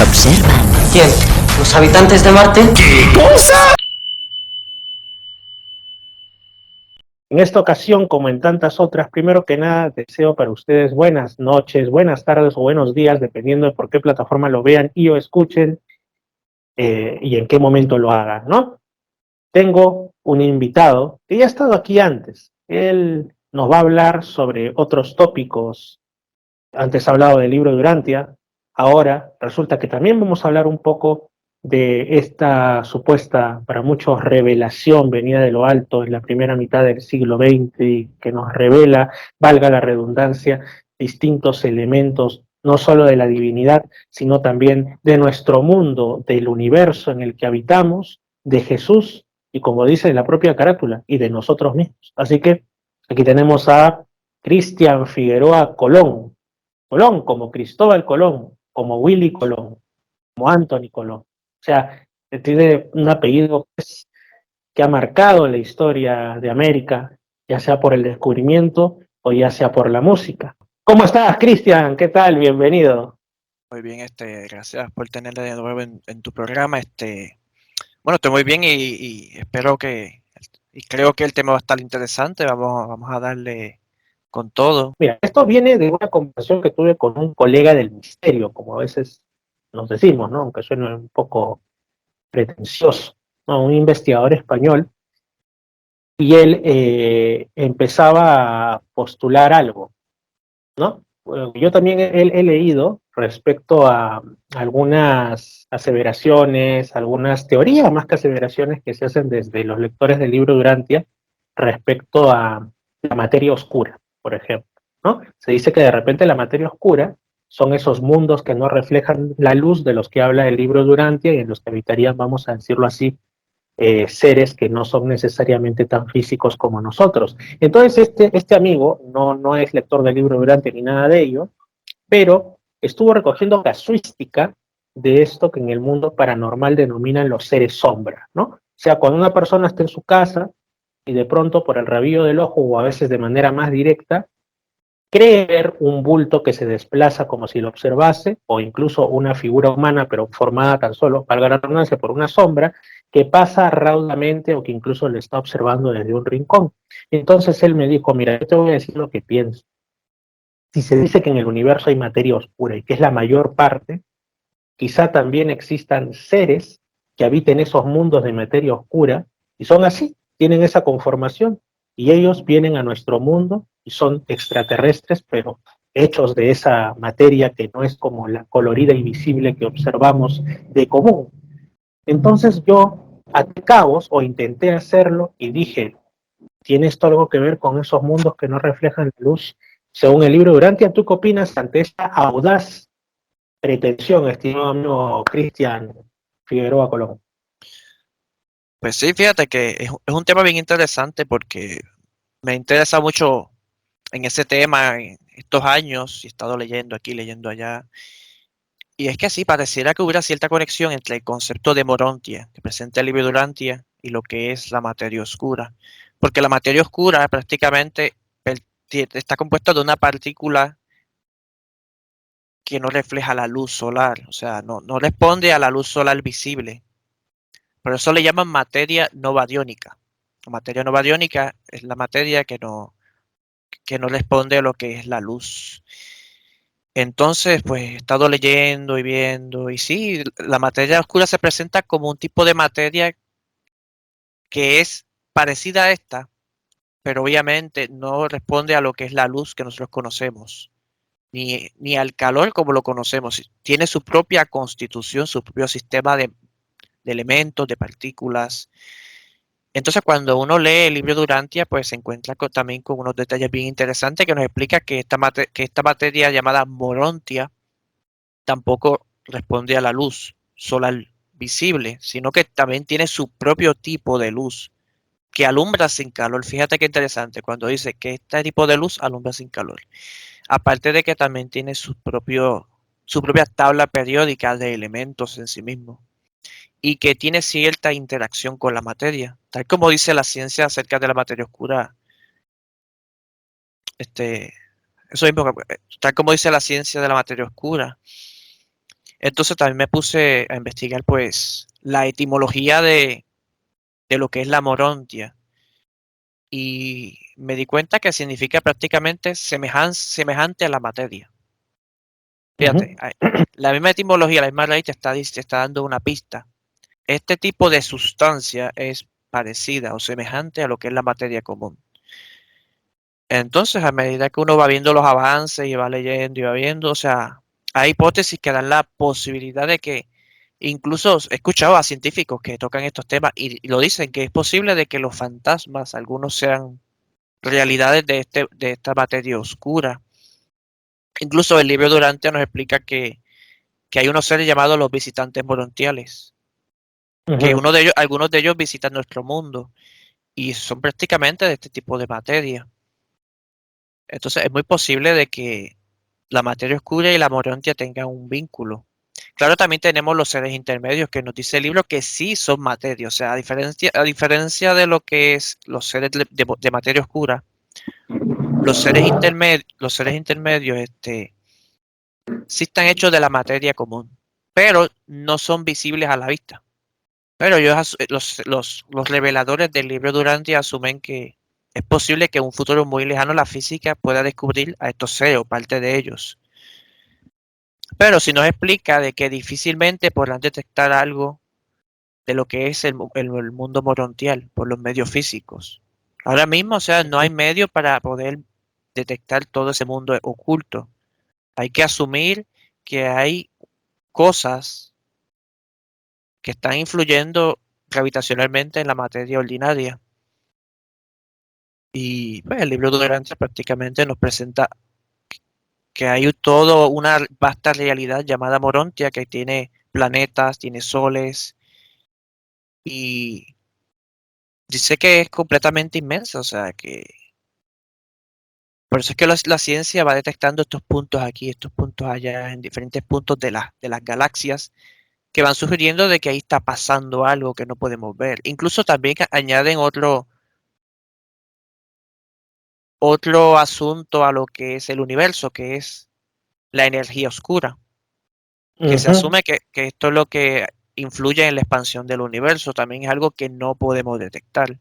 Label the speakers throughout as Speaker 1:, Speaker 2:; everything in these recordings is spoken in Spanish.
Speaker 1: observan.
Speaker 2: ¿Quién? ¿Los habitantes de Marte?
Speaker 3: ¿Qué cosa?
Speaker 4: En esta ocasión, como en tantas otras, primero que nada deseo para ustedes buenas noches, buenas tardes o buenos días, dependiendo de por qué plataforma lo vean y o escuchen y en qué momento lo hagan, ¿no? Tengo un invitado que ya ha estado aquí antes. Él nos va a hablar sobre otros tópicos. Antes ha hablado del libro de Urantia, ahora resulta que también vamos a hablar un poco de esta supuesta, para muchos, revelación venida de lo alto en la primera mitad del siglo XX y que nos revela, valga la redundancia, distintos elementos, no solo de la divinidad, sino también de nuestro mundo, del universo en el que habitamos, de Jesús y, como dice la propia carátula, y de nosotros mismos. Así que aquí tenemos a Cristian Figueroa Colón. Colón, como Cristóbal Colón, como Willy Colón, como Anthony Colón. O sea, tiene un apellido que ha marcado la historia de América, ya sea por el descubrimiento o ya sea por la música. ¿Cómo estás, Cristian? ¿Qué tal? Bienvenido.
Speaker 5: Muy bien, gracias por tenerme de nuevo en tu programa. Bueno, estoy muy bien y espero y creo que el tema va a estar interesante. Vamos a darle con todo.
Speaker 4: Mira, esto viene de una conversación que tuve con un colega del misterio, como a veces nos decimos, ¿no? Aunque suene un poco pretencioso, ¿no? Un investigador español, y él empezaba a postular algo, ¿no? Bueno, yo también he leído respecto a algunas aseveraciones, algunas teorías más que aseveraciones que se hacen desde los lectores del libro Durantia respecto a la materia oscura, por ejemplo, ¿no? Se dice que de repente la materia oscura son esos mundos que no reflejan la luz de los que habla el libro Durantia y en los que habitarían, vamos a decirlo así, seres que no son necesariamente tan físicos como nosotros. Entonces, este amigo no es lector del libro Durante ni nada de ello, pero estuvo recogiendo casuística de esto que en el mundo paranormal denominan los seres sombra, ¿no? O sea, cuando una persona está en su casa y de pronto por el rabillo del ojo o a veces de manera más directa, cree ver un bulto que se desplaza como si lo observase, o incluso una figura humana, pero formada tan solo, valga la redundancia, por una sombra, que pasa raudamente o que incluso le está observando desde un rincón. Entonces él me dijo, mira, yo te voy a decir lo que pienso. Si se dice que en el universo hay materia oscura y que es la mayor parte, quizá también existan seres que habiten esos mundos de materia oscura y son así, tienen esa conformación y ellos vienen a nuestro mundo y son extraterrestres, pero hechos de esa materia que no es como la colorida y visible que observamos de común. Entonces yo até cabos o intenté hacerlo y dije, ¿tiene esto algo que ver con esos mundos que no reflejan la luz? Según el libro Durantia, ¿tú qué opinas ante esta audaz pretensión, estimado amigo Cristian Figueroa Colón?
Speaker 5: Pues sí, fíjate que es un tema bien interesante porque me interesa mucho en ese tema en estos años y he estado leyendo aquí, leyendo allá. Y es que sí, pareciera que hubiera cierta conexión entre el concepto de Morontia, que presenta el libro Durantia, y lo que es la materia oscura. Porque la materia oscura prácticamente está compuesta de una partícula que no refleja la luz solar, o sea, no responde a la luz solar visible. Por eso le llaman materia no bariónica. La materia no bariónica es la materia que no responde a lo que es la luz. Entonces, pues he estado leyendo y viendo, y sí, la materia oscura se presenta como un tipo de materia que es parecida a esta, pero obviamente no responde a lo que es la luz que nosotros conocemos, ni al calor como lo conocemos. Tiene su propia constitución, su propio sistema de elementos, de partículas. Entonces, cuando uno lee el libro de Urantia, pues se encuentra también con unos detalles bien interesantes que nos explica que esta materia llamada Morontia tampoco responde a la luz solar visible, sino que también tiene su propio tipo de luz que alumbra sin calor. Fíjate qué interesante cuando dice que este tipo de luz alumbra sin calor. Aparte de que también tiene su propia tabla periódica de elementos en sí mismo y que tiene cierta interacción con la materia, tal como dice la ciencia acerca de la materia oscura. Eso mismo, tal como dice la ciencia de la materia oscura. Entonces también me puse a investigar pues la etimología de lo que es la morontia y me di cuenta que significa prácticamente semejante a la materia. Fíjate, la misma etimología, la misma raíz te está dando una pista. Este tipo de sustancia es parecida o semejante a lo que es la materia común. Entonces, a medida que uno va viendo los avances y va leyendo y va viendo, o sea, hay hipótesis que dan la posibilidad de que, incluso he escuchado a científicos que tocan estos temas y lo dicen, que es posible de que los fantasmas, algunos sean realidades de esta materia oscura. Incluso el libro Durante nos explica que hay unos seres llamados los visitantes morontiales, que algunos de ellos visitan nuestro mundo y son prácticamente de este tipo de materia. Entonces es muy posible de que la materia oscura y la morontia tengan un vínculo. Claro, también tenemos los seres intermedios que nos dice el libro que sí son materia, o sea, a diferencia de lo que es los seres de materia oscura, los seres intermedios sí están hechos de la materia común, pero no son visibles a la vista. Pero los reveladores del libro Durante asumen que es posible que en un futuro muy lejano la física pueda descubrir a estos seres o parte de ellos. Pero si nos explica de que difícilmente podrán detectar algo de lo que es el mundo morontial por los medios físicos. Ahora mismo, o sea, no hay medio para poder detectar todo ese mundo oculto. Hay que asumir que hay cosas que están influyendo gravitacionalmente en la materia ordinaria. Y pues, el libro de Durante prácticamente nos presenta que hay toda una vasta realidad llamada Morontia que tiene planetas, tiene soles y dice que es completamente inmensa, o sea que por eso es que la ciencia va detectando estos puntos aquí, estos puntos allá, en diferentes puntos de las galaxias que van sugiriendo de que ahí está pasando algo que no podemos ver. Incluso también añaden otro asunto a lo que es el universo, que es la energía oscura, que se asume que esto es lo que influye en la expansión del universo, también es algo que no podemos detectar.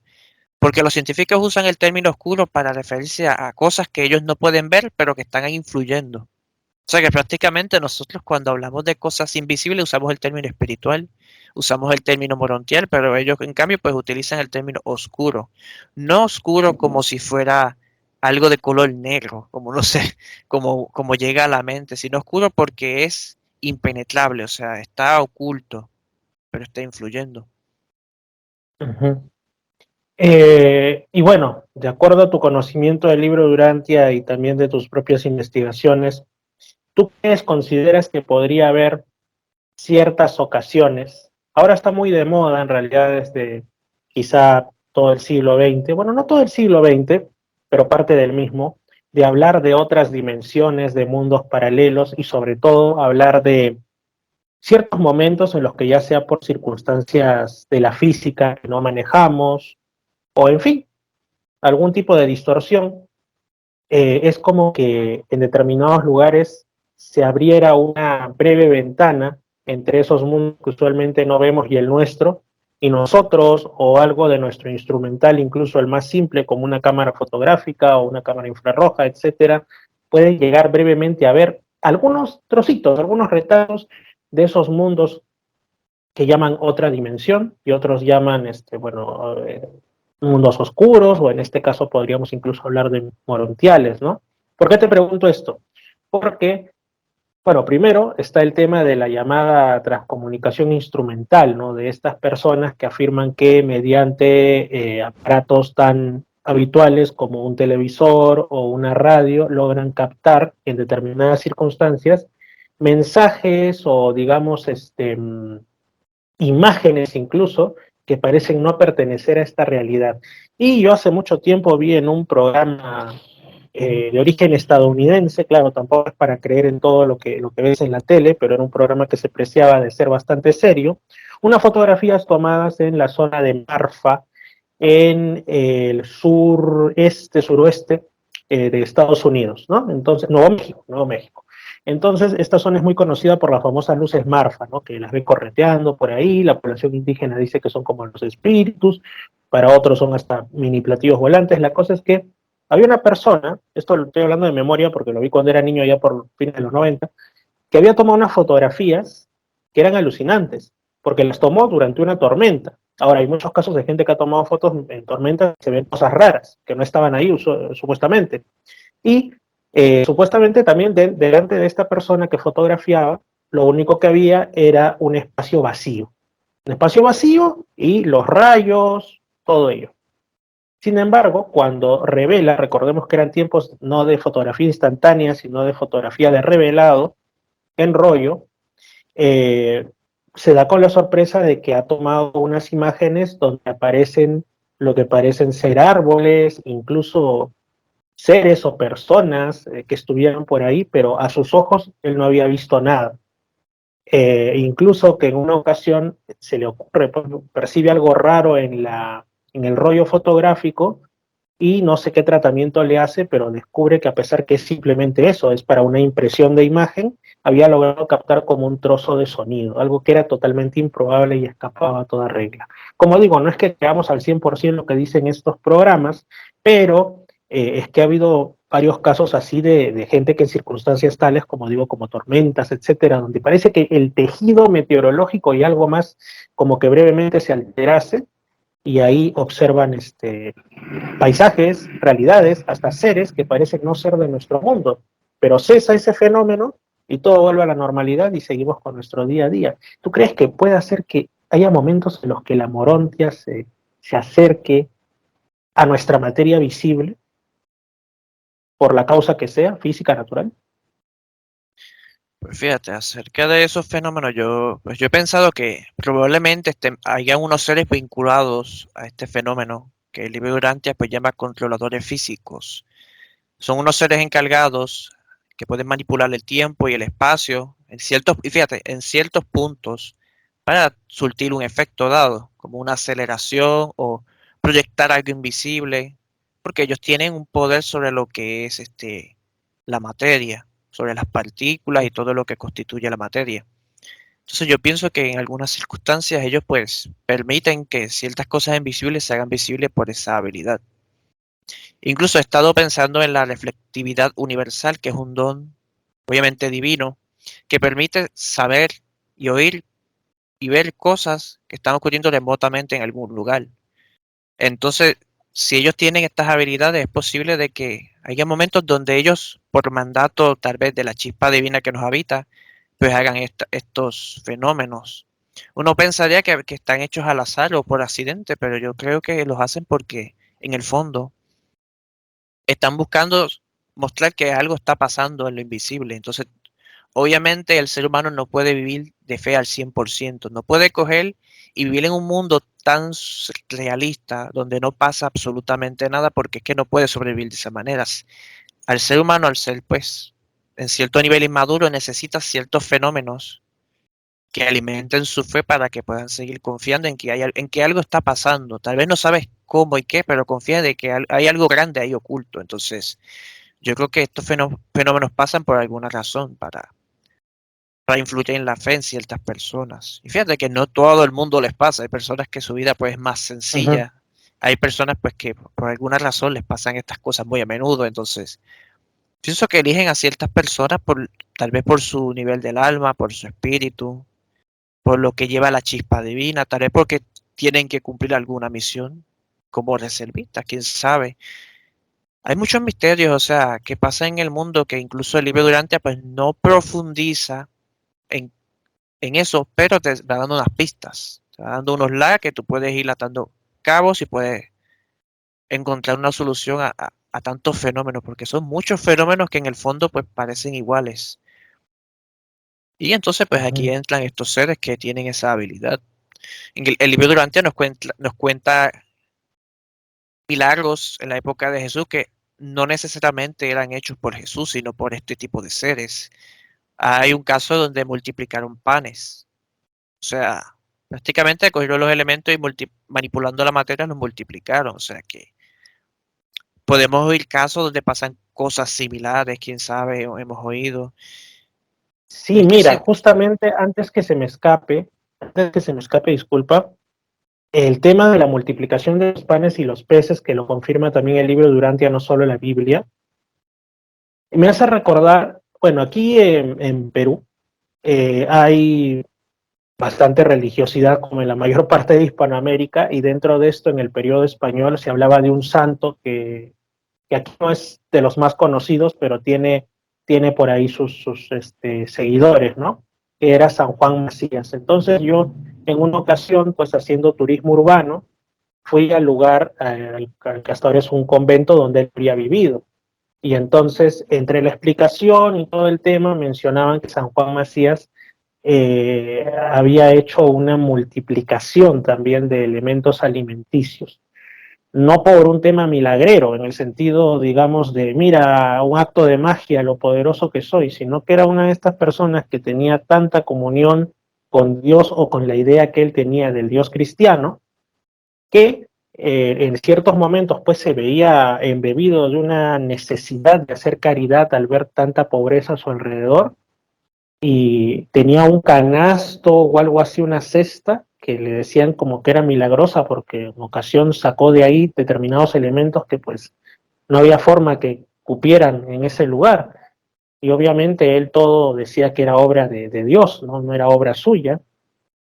Speaker 5: Porque los científicos usan el término oscuro para referirse a cosas que ellos no pueden ver, pero que están ahí influyendo. O sea que prácticamente nosotros cuando hablamos de cosas invisibles usamos el término espiritual, usamos el término morontial, pero ellos en cambio pues utilizan el término oscuro. No oscuro como si fuera algo de color negro, como no sé, como llega a la mente, sino oscuro porque es impenetrable, o sea, está oculto, pero está influyendo.
Speaker 4: Y bueno, de acuerdo a tu conocimiento del libro Durantia y también de tus propias investigaciones, ¿tú consideras que podría haber ciertas ocasiones? Ahora está muy de moda, en realidad, desde quizá todo el siglo XX, bueno, no todo el siglo XX, pero parte del mismo, de hablar de otras dimensiones, de mundos paralelos y sobre todo hablar de ciertos momentos en los que ya sea por circunstancias de la física que no manejamos, o en fin, algún tipo de distorsión, es como que en determinados lugares se abriera una breve ventana entre esos mundos que usualmente no vemos y el nuestro, y nosotros o algo de nuestro instrumental, incluso el más simple como una cámara fotográfica o una cámara infrarroja, etcétera, puede llegar brevemente a ver algunos trocitos, algunos retazos de esos mundos que llaman otra dimensión y otros llaman, bueno, mundos oscuros, o en este caso podríamos incluso hablar de morontiales, ¿no? ¿Por qué te pregunto esto? Porque, bueno, primero está el tema de la llamada transcomunicación instrumental, ¿no? De estas personas que afirman que mediante aparatos tan habituales como un televisor o una radio logran captar en determinadas circunstancias mensajes o digamos imágenes incluso que parecen no pertenecer a esta realidad. Y yo hace mucho tiempo vi en un programa de origen estadounidense, claro, tampoco es para creer en todo lo que ves en la tele, pero era un programa que se preciaba de ser bastante serio, unas fotografías tomadas en la zona de Marfa, en el suroeste de Estados Unidos, ¿no? Entonces, Nuevo México. Entonces, esta zona es muy conocida por las famosas luces Marfa, ¿no? Que las ven correteando por ahí, la población indígena dice que son como los espíritus, para otros son hasta mini platillos volantes. La cosa es que había una persona, esto lo estoy hablando de memoria porque lo vi cuando era niño ya por fines de los 90, que había tomado unas fotografías que eran alucinantes, porque las tomó durante una tormenta. Ahora, hay muchos casos de gente que ha tomado fotos en tormentas y se ven cosas raras, que no estaban ahí supuestamente. Y supuestamente también delante de esta persona que fotografiaba, lo único que había era un espacio vacío. Un espacio vacío y los rayos, todo ello. Sin embargo, cuando revela, recordemos que eran tiempos no de fotografía instantánea, sino de fotografía de revelado, en rollo, eh, se da con la sorpresa de que ha tomado unas imágenes donde aparecen lo que parecen ser árboles, incluso seres o personas que estuvieran por ahí, pero a sus ojos él no había visto nada. Incluso que en una ocasión se le ocurre, pues, percibe algo raro en el rollo fotográfico y no sé qué tratamiento le hace, pero descubre que a pesar que es simplemente eso, es para una impresión de imagen, había logrado captar como un trozo de sonido, algo que era totalmente improbable y escapaba a toda regla. Como digo, no es que creamos al 100% lo que dicen estos programas, pero es que ha habido varios casos así de gente que en circunstancias tales, como digo, como tormentas, etcétera, donde parece que el tejido meteorológico y algo más como que brevemente se alterase, y ahí observan paisajes, realidades, hasta seres que parecen no ser de nuestro mundo. Pero cesa ese fenómeno y todo vuelve a la normalidad y seguimos con nuestro día a día. ¿Tú crees que puede ser que haya momentos en los que la morontia se acerque a nuestra materia visible por la causa que sea, física, natural?
Speaker 5: Pues fíjate, acerca de esos fenómenos, yo he pensado que probablemente haya unos seres vinculados a este fenómeno que el libro Urantia pues llama controladores físicos. Son unos seres encargados que pueden manipular el tiempo y el espacio y fíjate, en ciertos puntos para surtir un efecto dado, como una aceleración o proyectar algo invisible, porque ellos tienen un poder sobre lo que es la materia, sobre las partículas y todo lo que constituye la materia. Entonces yo pienso que en algunas circunstancias ellos pues permiten que ciertas cosas invisibles se hagan visibles por esa habilidad. Incluso he estado pensando en la reflectividad universal, que es un don obviamente divino, que permite saber y oír y ver cosas que están ocurriendo remotamente en algún lugar. Entonces, si ellos tienen estas habilidades, es posible de que haya momentos donde ellos, por mandato tal vez de la chispa divina que nos habita, pues hagan estos fenómenos. Uno pensaría que están hechos al azar o por accidente, pero yo creo que los hacen porque en el fondo están buscando mostrar que algo está pasando en lo invisible. Entonces, obviamente el ser humano no puede vivir de fe al 100%, no puede coger y vivir en un mundo tan realista donde no pasa absolutamente nada porque es que no puede sobrevivir de esa manera. Al ser humano, al ser pues en cierto nivel inmaduro, necesita ciertos fenómenos que alimenten su fe para que puedan seguir confiando en que algo está pasando. Tal vez no sabes cómo y qué, pero confía de que hay algo grande ahí oculto. Entonces, yo creo que estos fenómenos pasan por alguna razón para influir en la fe en ciertas personas. Y fíjate que no todo el mundo les pasa. Hay personas que su vida pues es más
Speaker 4: Ujú.
Speaker 5: sencilla. Hay personas pues que por alguna razón les pasan estas cosas muy a menudo. Entonces, pienso que eligen a ciertas personas tal vez por su nivel del alma, por su espíritu, por lo que lleva la chispa divina, tal vez porque tienen que cumplir alguna misión como reservistas, quién sabe. Hay muchos misterios, o sea, que pasa en el mundo que incluso el libro Durantia pues no profundiza en, en eso, pero te va dando unas pistas, te va dando unos lags que tú puedes ir atando cabos y puedes encontrar una solución a tantos fenómenos, porque son muchos fenómenos que en el fondo pues parecen iguales. Y entonces pues aquí
Speaker 4: Ujú.
Speaker 5: entran estos seres que tienen esa habilidad. En el libro Durantia nos cuenta milagros en la época de Jesús que no necesariamente eran hechos por Jesús, sino por este tipo de seres. Hay un caso donde multiplicaron panes. O sea, prácticamente cogieron los elementos y manipulando la materia los multiplicaron. O sea que podemos oír casos donde pasan cosas similares, quién sabe, o hemos oído.
Speaker 4: Sí,
Speaker 5: Es que
Speaker 4: mira,
Speaker 5: sí,
Speaker 4: justamente antes que se me escape, disculpa, el tema de la multiplicación de los panes y los peces, que lo confirma también el libro Durantia, no solo la Biblia, me hace recordar, bueno, aquí en Perú hay bastante religiosidad como en la mayor parte de Hispanoamérica y dentro de esto en el periodo español se hablaba de un santo que aquí no es de los más conocidos, pero tiene por ahí sus seguidores, ¿no? Que era San Juan Macías. Entonces yo en una ocasión, pues haciendo turismo urbano, fui al lugar, que hasta ahora es un convento donde él había vivido. Y entonces, entre la explicación y todo el tema, mencionaban que San Juan Macías había hecho una multiplicación también de elementos alimenticios, no por un tema milagrero, en el sentido, digamos, de, mira, un acto de magia, lo poderoso que soy, sino que era una de estas personas que tenía tanta comunión con Dios o con la idea que él tenía del Dios cristiano, que en ciertos momentos pues se veía embebido de una necesidad de hacer caridad al ver tanta pobreza a su alrededor y tenía un canasto o algo así, una cesta, que le decían como que era milagrosa porque en ocasión sacó de ahí determinados elementos que pues no había forma que cupieran en ese lugar. Y obviamente él todo decía que era obra de Dios, ¿no? No era obra suya.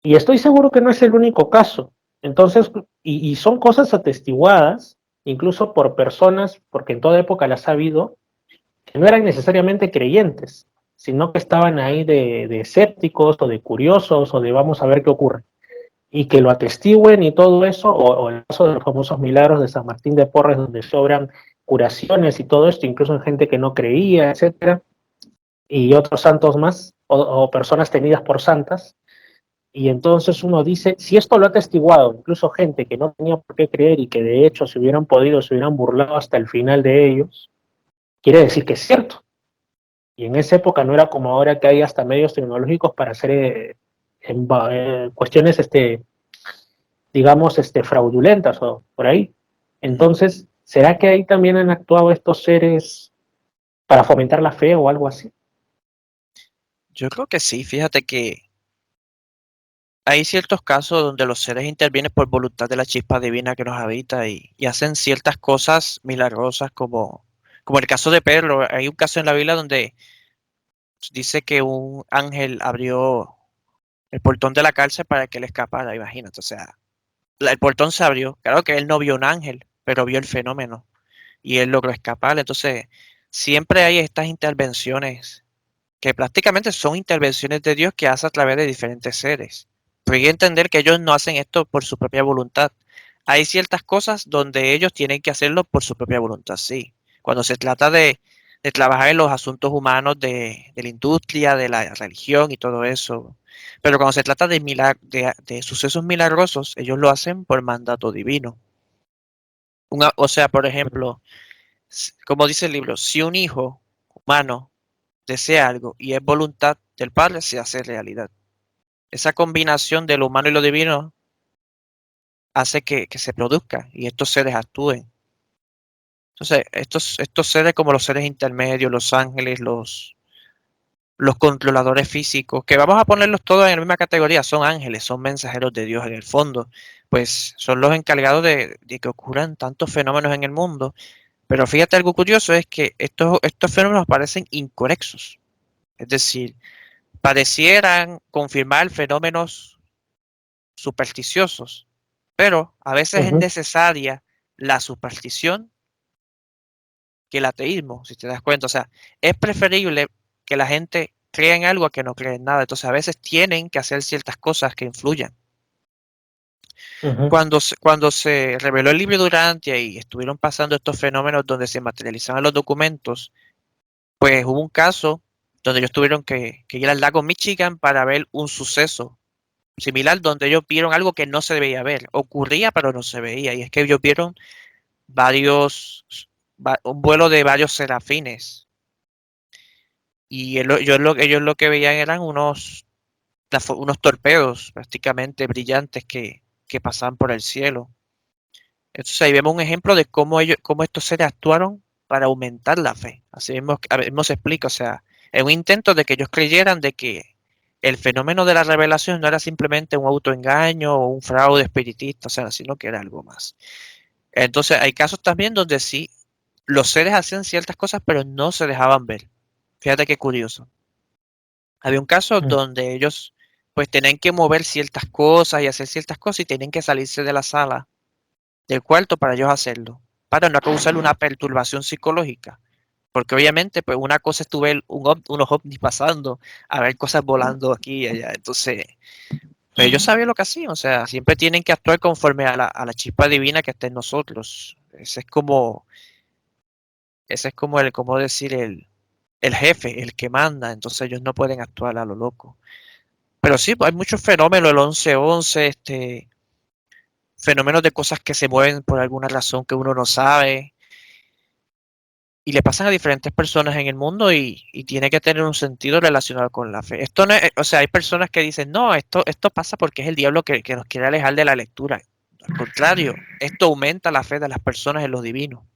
Speaker 4: Y estoy seguro que no es el único caso. Entonces, y son cosas atestiguadas, incluso por personas, porque en toda época las ha habido, que no eran necesariamente creyentes, sino que estaban ahí de escépticos o de curiosos o de vamos a ver qué ocurre. Y que lo atestiguen y todo eso, o el caso de los famosos milagros de San Martín de Porres, donde sobran curaciones y todo esto, incluso en gente que no creía, etcétera, y otros santos más, o personas tenidas por santas. Y entonces uno dice, si esto lo ha atestiguado incluso gente que no tenía por qué creer y que de hecho si hubieran podido, se hubieran burlado hasta el final de ellos, quiere decir que es cierto. Y en esa época no era como ahora que hay hasta medios tecnológicos para hacer cuestiones, digamos, fraudulentas o por ahí. Entonces, ¿será que ahí también han actuado estos seres para fomentar la fe o algo así?
Speaker 5: yo creo que sí. Fíjate que hay ciertos casos donde los seres intervienen por voluntad de la chispa divina que nos habita y hacen ciertas cosas milagrosas como el caso de Pedro. Hay un caso en la Biblia donde dice que un ángel abrió el portón de la cárcel para que él escapara, imagínate. O sea, el portón se abrió. Claro que él no vio un ángel, pero vio el fenómeno y él logró escapar. Entonces, siempre hay estas intervenciones que prácticamente son intervenciones de Dios que hace a través de diferentes seres. Pero hay que entender que ellos no hacen esto por su propia voluntad. Hay ciertas cosas donde ellos tienen que hacerlo por su propia voluntad, sí. Cuando se trata de trabajar en los asuntos humanos de la industria, de la religión y todo eso. Pero cuando se trata de sucesos milagrosos, ellos lo hacen por mandato divino. O sea, por ejemplo, como dice el libro, si un hijo humano desea algo y es voluntad del Padre, se hace realidad. Esa combinación de lo humano y lo divino hace que se produzca y estos seres actúen. Entonces, estos seres como los seres intermedios, los ángeles, los controladores físicos, que vamos a ponerlos todos en la misma categoría, son ángeles, son mensajeros de Dios en el fondo, pues son los encargados de que ocurran tantos fenómenos en el mundo. Pero fíjate algo curioso, es que estos fenómenos parecen inconexos. Es decir, parecieran confirmar fenómenos supersticiosos, pero a veces es
Speaker 4: Ujú,
Speaker 5: necesaria la superstición que el ateísmo, si te das cuenta. O sea, es preferible que la gente crea en algo a que no crea en nada. Entonces, a veces tienen que hacer ciertas cosas que influyan.
Speaker 4: ujú,
Speaker 5: Cuando se reveló el libro Durantia y estuvieron pasando estos fenómenos donde se materializaban los documentos, pues hubo un caso donde ellos tuvieron que ir al lago Michigan para ver un suceso similar donde ellos vieron algo que no se debía ver. Ocurría, pero no se veía. Y es que ellos vieron varios, un vuelo de varios serafines. Y ellos lo que veían eran unos torpedos prácticamente brillantes que pasaban por el cielo. Entonces ahí vemos un ejemplo de cómo estos seres actuaron para aumentar la fe. Así mismo se explica, o sea, en un intento de que ellos creyeran de que el fenómeno de la revelación no era simplemente un autoengaño o un fraude espiritista, o sea, sino que era algo más. Entonces, hay casos también donde sí, los seres hacían ciertas cosas, pero no se dejaban ver. Fíjate qué curioso. Había un caso
Speaker 4: Mm.
Speaker 5: donde ellos pues tenían que mover ciertas cosas y hacer ciertas cosas y tenían que salirse de la sala, del cuarto para ellos hacerlo, para no causar una perturbación psicológica. Porque obviamente, pues una cosa es tu ver unos ovnis pasando, a ver cosas volando aquí y allá. Entonces, pues ellos sabían lo que hacían, o sea, siempre tienen que actuar conforme a la chispa divina que está en nosotros. Ese es como como decir, el jefe, el que manda, entonces ellos no pueden actuar a lo loco. Pero sí, pues hay muchos fenómenos, el 11-11, fenómenos de cosas que se mueven por alguna razón que uno no sabe y le pasan a diferentes personas en el mundo y tiene que tener un sentido relacionado con la fe. Esto no es, o sea, hay personas que dicen, no, esto pasa porque es el diablo que nos quiere alejar de la lectura. Al contrario, esto aumenta la fe de las personas en lo divino.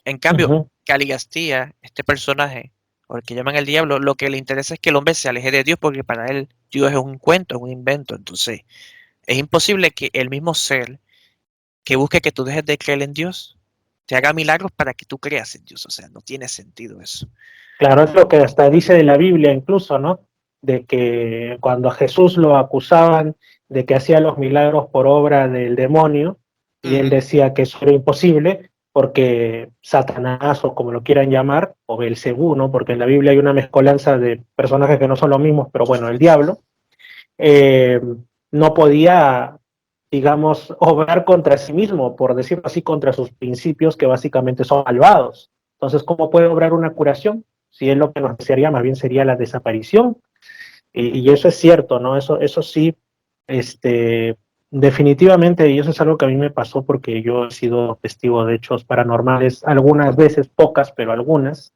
Speaker 5: En cambio,
Speaker 4: Ujú.
Speaker 5: Caligastía, este personaje, o el que llaman el diablo, lo que le interesa es que el hombre se aleje de Dios porque para él Dios es un cuento, es un invento. Entonces, es imposible que el mismo ser que busque que tú dejes de creer en Dios te haga milagros para que tú creas en Dios. O sea, no tiene sentido eso.
Speaker 4: Claro, es lo que hasta dice de la Biblia incluso, ¿no? De que cuando a Jesús lo acusaban de que hacía los milagros por obra del demonio, y él
Speaker 5: Ujú,
Speaker 4: decía que eso era imposible porque Satanás, o como lo quieran llamar, o Belcebú, ¿no? Porque en la Biblia hay una mezcolanza de personajes que no son los mismos, pero bueno, el diablo, eh, no podía, digamos, obrar contra sí mismo, por decirlo así, contra sus principios que básicamente son malvados. Entonces, ¿cómo puede obrar una curación? Si es lo que nos desearía, más bien sería la desaparición. Y eso es cierto, ¿no? Eso sí, este, definitivamente, y eso es algo que a mí me pasó porque yo he sido testigo de hechos paranormales algunas veces, pocas, pero algunas,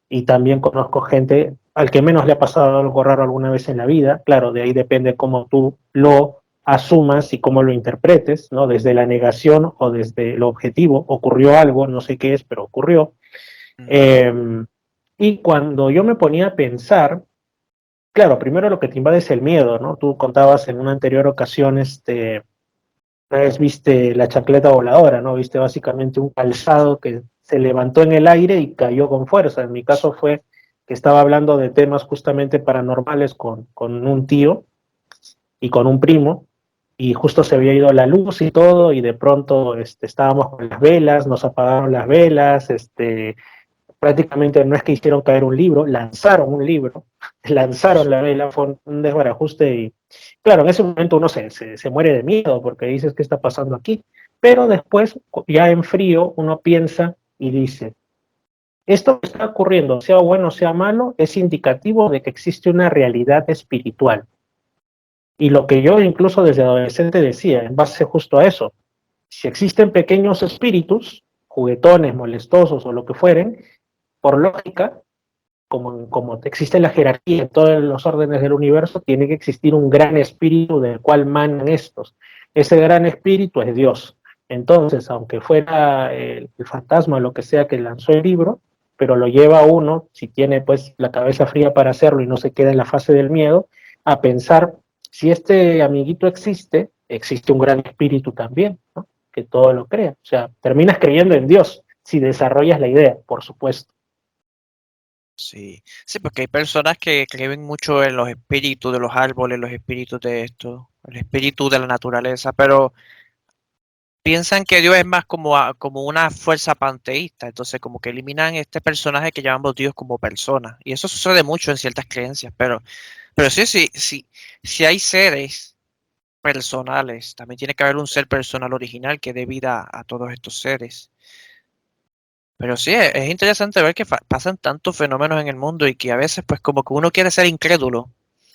Speaker 4: y también conozco gente al que menos le ha pasado algo raro alguna vez en la vida. Claro, de ahí depende cómo tú lo asumas y cómo lo interpretes, ¿no? Desde la negación o desde lo objetivo, ocurrió algo, no sé qué es, pero ocurrió.
Speaker 5: ujú,
Speaker 4: Eh, y cuando yo me ponía a pensar, claro, primero lo que te invade es el miedo, ¿no? Tú contabas en una anterior ocasión, una vez viste la chancleta voladora, ¿no? Viste básicamente un calzado que se levantó en el aire y cayó con fuerza. En mi caso fue que estaba hablando de temas justamente paranormales con un tío y con un primo, y justo se había ido la luz y todo, y de pronto estábamos con las velas, nos apagaron las velas, prácticamente no es que hicieron caer un libro, lanzaron un libro, lanzaron la vela, fue un desbarajuste y claro, en ese momento uno se muere de miedo porque dices, ¿qué está pasando aquí? Pero después, ya en frío, uno piensa y dice, esto que está ocurriendo, sea bueno o sea malo, es indicativo de que existe una realidad espiritual. Y lo que yo incluso desde adolescente decía, en base justo a eso, si existen pequeños espíritus, juguetones, molestosos o lo que fueren, por lógica, como existe la jerarquía en todos los órdenes del universo, tiene que existir un gran espíritu del cual manan estos. Ese gran espíritu es Dios. Entonces, aunque fuera el fantasma o lo que sea que lanzó el libro, pero lo lleva a uno, si tiene pues la cabeza fría para hacerlo y no se queda en la fase del miedo, a pensar, si este amiguito existe, existe un gran espíritu también, ¿no? Que todo lo crea. O sea, terminas creyendo en Dios si desarrollas la idea, por supuesto.
Speaker 5: sí, sí, porque hay personas que creen mucho en los espíritus de los árboles, los espíritus de esto, el espíritu de la naturaleza, pero piensan que Dios es más como, como una fuerza panteísta, entonces como que eliminan este personaje que llamamos Dios como persona. Y eso sucede mucho en ciertas creencias, pero sí, sí, sí, si hay seres personales, también tiene que haber un ser personal original que dé vida a todos estos seres. Pero sí, es interesante ver que pasan tantos fenómenos en el mundo y que a veces pues como que uno quiere ser incrédulo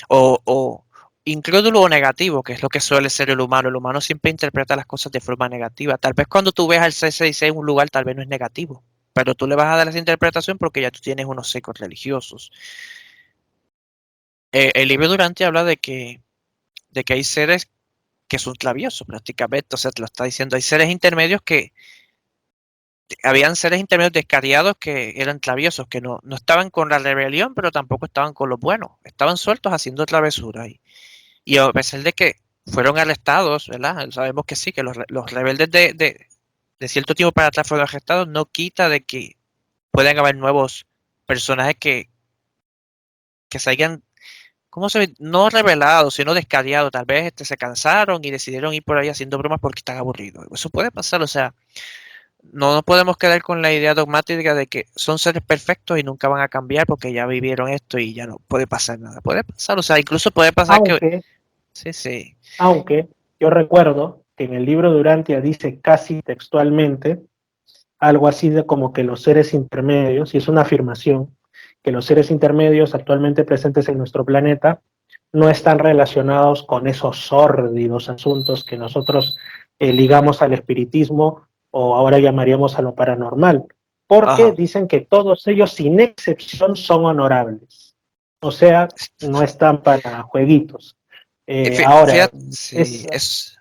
Speaker 5: o incrédulo o negativo, que es lo que suele ser el humano. El humano siempre interpreta las cosas de forma negativa. Tal vez cuando tú ves al 666 en un lugar, tal vez no es negativo, pero tú le vas a dar esa interpretación porque ya tú tienes unos secos religiosos. El libro Durante habla de que hay seres que son traviesos prácticamente, o sea, te lo está diciendo, hay seres intermedios habían seres intermedios descarriados que eran traviesos, que no estaban con la rebelión, pero tampoco estaban con los buenos. Estaban sueltos haciendo travesuras. Y a pesar de que fueron arrestados, ¿verdad? Sabemos que sí, que los rebeldes de cierto tiempo para atrás fueron arrestados, no quita de que puedan haber nuevos personajes que se hayan, ¿cómo se ve? No rebelados, sino descarriados. Tal vez se cansaron y decidieron ir por ahí haciendo bromas porque están aburridos. Eso puede pasar, o sea, no nos podemos quedar con la idea dogmática de que son seres perfectos y nunca van a cambiar porque ya vivieron esto y ya no puede pasar nada. Puede pasar, o sea, incluso puede pasar que...
Speaker 4: Aunque,
Speaker 5: Sí, sí.
Speaker 4: aunque yo recuerdo que en el libro de Urantia dice casi textualmente algo así de como que los seres intermedios, y es una afirmación, que los seres intermedios actualmente presentes en nuestro planeta no están relacionados con esos sórdidos asuntos que nosotros ligamos al espiritismo o ahora llamaríamos a lo paranormal, porque
Speaker 5: Ajá.
Speaker 4: dicen que todos ellos sin excepción son honorables, o sea, no están para jueguitos. Ahora,
Speaker 5: Fíjate, sí,
Speaker 4: es...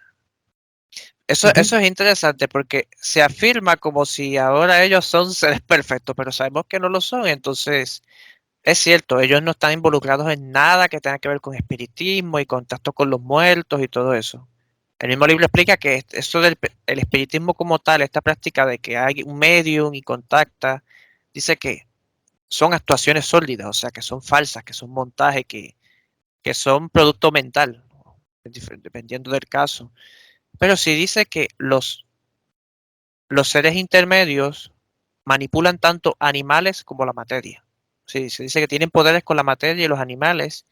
Speaker 5: eso es interesante porque se afirma como si ahora ellos son seres perfectos, pero sabemos que no lo son. Entonces, es cierto, ellos no están involucrados en nada que tenga que ver con espiritismo y contacto con los muertos y todo eso. El mismo libro explica que eso del el espiritismo como tal, esta práctica de que hay un medium y contacta, dice que son actuaciones sórdidas, o sea, que son falsas, que son montajes, que son producto mental, dependiendo del caso. Pero sí dice que los seres intermedios manipulan tanto animales como la materia. Sí, se dice que tienen poderes con la materia y los animales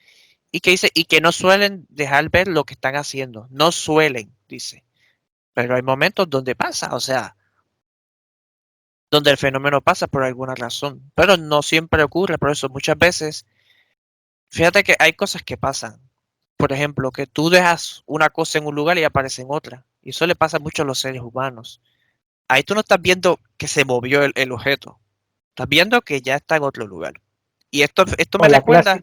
Speaker 5: y que no suelen dejar ver lo que están haciendo. No suelen, dice. Pero hay momentos donde pasa, o sea, donde el fenómeno pasa por alguna razón. Pero no siempre ocurre, por eso muchas veces, fíjate que hay cosas que pasan. Por ejemplo, que tú dejas una cosa en un lugar y aparece en otra. Y eso le pasa mucho a los seres humanos. Ahí tú no estás viendo que se movió el objeto. Estás viendo que ya está en otro lugar. Y esto
Speaker 4: o
Speaker 5: me recuerda,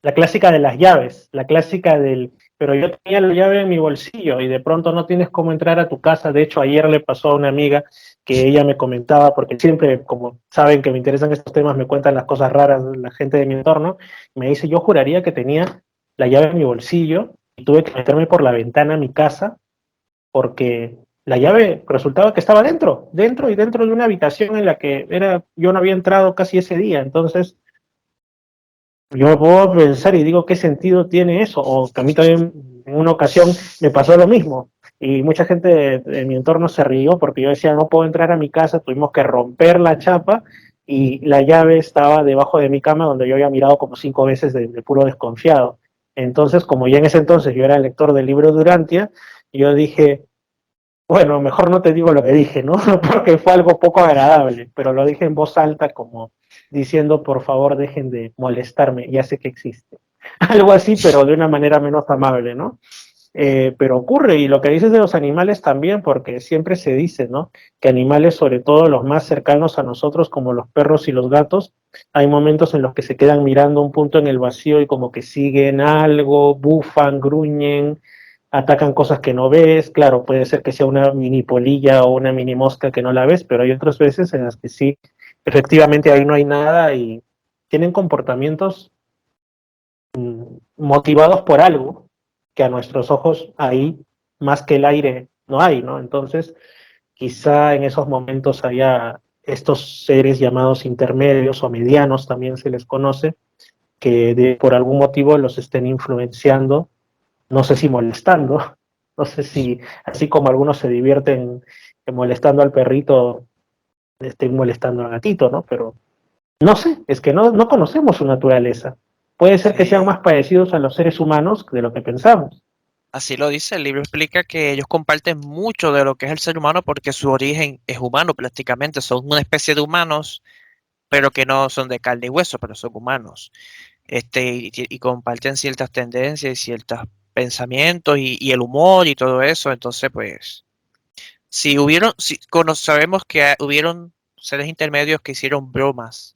Speaker 4: la clásica de las llaves, la clásica del, pero yo tenía la llave en mi bolsillo y de pronto no tienes cómo entrar a tu casa. De hecho, ayer le pasó a una amiga que ella me comentaba, porque siempre, como saben que me interesan estos temas, me cuentan las cosas raras la gente de mi entorno, me dice, yo juraría que tenía la llave en mi bolsillo y tuve que meterme por la ventana a mi casa porque la llave resultaba que estaba dentro y dentro de una habitación en la que yo no había entrado casi ese día. Entonces, yo me puedo pensar y digo, ¿qué sentido tiene eso? O que a mí también en una ocasión me pasó lo mismo. Y mucha gente de mi entorno se rió porque yo decía, no puedo entrar a mi casa, tuvimos que romper la chapa y la llave estaba debajo de mi cama donde yo había mirado como 5 veces de puro desconfiado. Entonces, como ya en ese entonces yo era el lector del libro Durantia, yo dije, bueno, mejor no te digo lo que dije, ¿no? Porque fue algo poco agradable, pero lo dije en voz alta como diciendo, por favor, dejen de molestarme, ya sé que existe. Algo así, pero de una manera menos amable, ¿no? Pero ocurre, y lo que dices de los animales también, porque siempre se dice, ¿no? Que animales, sobre todo los más cercanos a nosotros, como los perros y los gatos, hay momentos en los que se quedan mirando un punto en el vacío y como que siguen algo, bufan, gruñen, atacan cosas que no ves. Claro, puede ser que sea una mini polilla o una mini mosca que no la ves, pero hay otras veces en las que sí, efectivamente ahí no hay nada y tienen comportamientos motivados por algo que a nuestros ojos ahí, más que el aire, no hay, ¿no? Entonces, quizá en esos momentos haya estos seres llamados intermedios o medianos, también se les conoce, que por algún motivo los estén influenciando, no sé si molestando, no sé si así como algunos se divierten molestando al perrito, estén molestando al gatito, ¿no? Pero no sé, es que no conocemos su naturaleza. Puede ser que sean
Speaker 5: sí,
Speaker 4: más parecidos a los seres humanos de lo que pensamos.
Speaker 5: así lo dice, el libro explica que ellos comparten mucho de lo que es el ser humano porque su origen es humano prácticamente, son una especie de humanos, pero que no son de carne y hueso, pero son humanos. Y comparten ciertas tendencias y ciertos pensamientos y el humor y todo eso, entonces pues si sabemos que hubieron seres intermedios que hicieron bromas.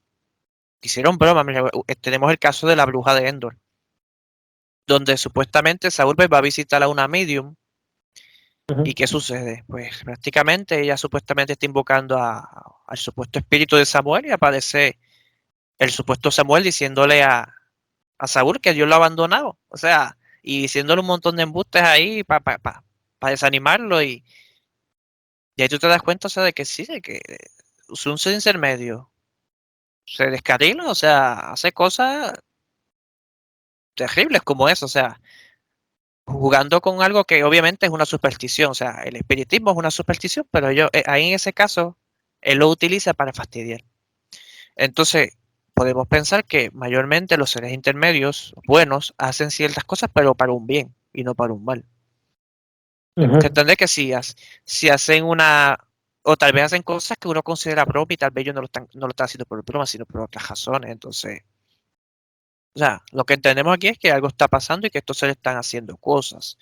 Speaker 5: Hicieron bromas. Mira, tenemos el caso de la bruja de Endor, donde supuestamente Saúl va a visitar a una medium
Speaker 4: Ujú.
Speaker 5: ¿Y qué sucede? Pues prácticamente ella supuestamente está invocando al supuesto espíritu de Samuel y aparece el supuesto Samuel diciéndole a Saúl que Dios lo ha abandonado. O sea, y diciéndole un montón de embustes ahí para desanimarlo. Y ahí tú te das cuenta, o sea, de que sí, de que un ser intermedio se descarrila, o sea, hace cosas terribles como eso, o sea, jugando con algo que obviamente es una superstición, o sea, el espiritismo es una superstición, pero ahí en ese caso, él lo utiliza para fastidiar. Entonces, podemos pensar que mayormente los seres intermedios buenos hacen ciertas cosas, pero para un bien y no para un mal. Tenemos que
Speaker 4: Ujú.
Speaker 5: entender que si hacen o tal vez hacen cosas que uno considera broma y tal vez ellos no lo están haciendo por broma, sino por otras razones. Entonces, o sea, lo que entendemos aquí es que algo está pasando y que estos seres están haciendo cosas.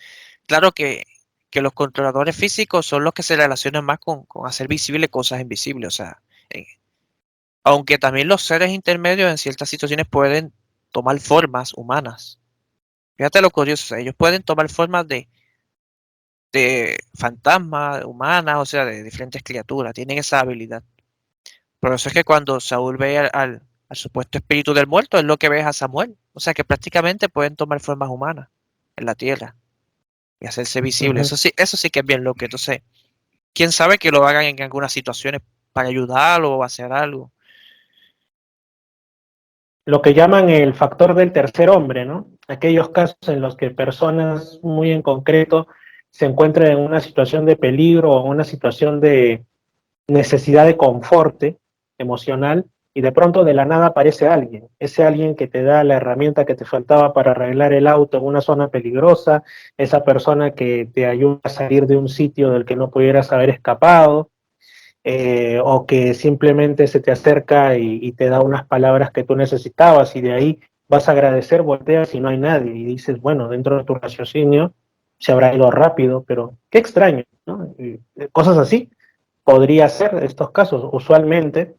Speaker 5: Claro que los controladores físicos son los que se relacionan más con hacer visibles cosas invisibles. O sea, eh, aunque también los seres intermedios en ciertas situaciones pueden tomar formas humanas. Fíjate lo curioso, o sea, ellos pueden tomar formas de fantasmas, humanas, o sea, de diferentes criaturas, tienen esa habilidad. Por eso es que cuando Saúl ve al supuesto espíritu del muerto, es lo que ve a Samuel. O sea, que prácticamente pueden tomar formas humanas en la tierra y hacerse visibles.
Speaker 4: Ujú.
Speaker 5: Eso sí que es bien loco. Entonces, quién sabe que lo hagan en algunas situaciones para ayudarlo o hacer algo.
Speaker 4: Lo que llaman el factor del tercer hombre, ¿no? Aquellos casos en los que personas muy en concreto se encuentran en una situación de peligro o en una situación de necesidad de confort emocional y de pronto de la nada aparece alguien, ese alguien que te da la herramienta que te faltaba para arreglar el auto en una zona peligrosa, esa persona que te ayuda a salir de un sitio del que no pudieras haber escapado, o que simplemente se te acerca y te da unas palabras que tú necesitabas y de ahí vas a agradecer, volteas y no hay nadie y dices, bueno, dentro de tu raciocinio se habrá ido rápido, pero qué extraño, ¿no? Cosas así podría ser estos casos. Usualmente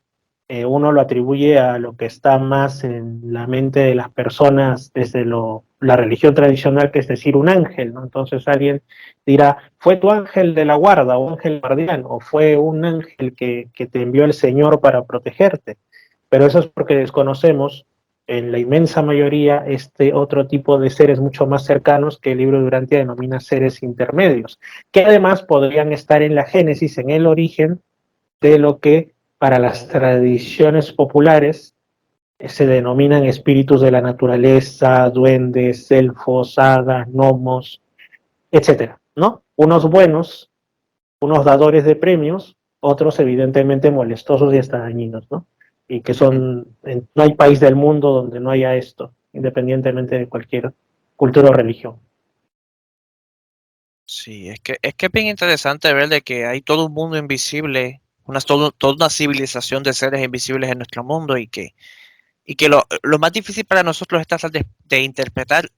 Speaker 4: uno lo atribuye a lo que está más en la mente de las personas desde la religión tradicional, que es decir, un ángel, ¿no? Entonces alguien dirá, fue tu ángel de la guarda o ángel guardián, o fue un ángel que te envió el Señor para protegerte. Pero eso es porque desconocemos en la inmensa mayoría este otro tipo de seres mucho más cercanos que el libro de Urantia denomina seres intermedios, que además podrían estar en la génesis, en el origen de lo que para las tradiciones populares se denominan espíritus de la naturaleza, duendes, elfos, hadas, gnomos, etcétera, ¿no? Unos buenos, unos dadores de premios, otros evidentemente molestosos y hasta dañinos, ¿no? Y que
Speaker 5: Ujú.
Speaker 4: no hay país del mundo donde no haya esto, independientemente de cualquier cultura o religión.
Speaker 5: Sí, es que es bien interesante ver de que hay todo un mundo invisible, toda una civilización de seres invisibles en nuestro mundo y que lo más difícil para nosotros es tratar de interpretar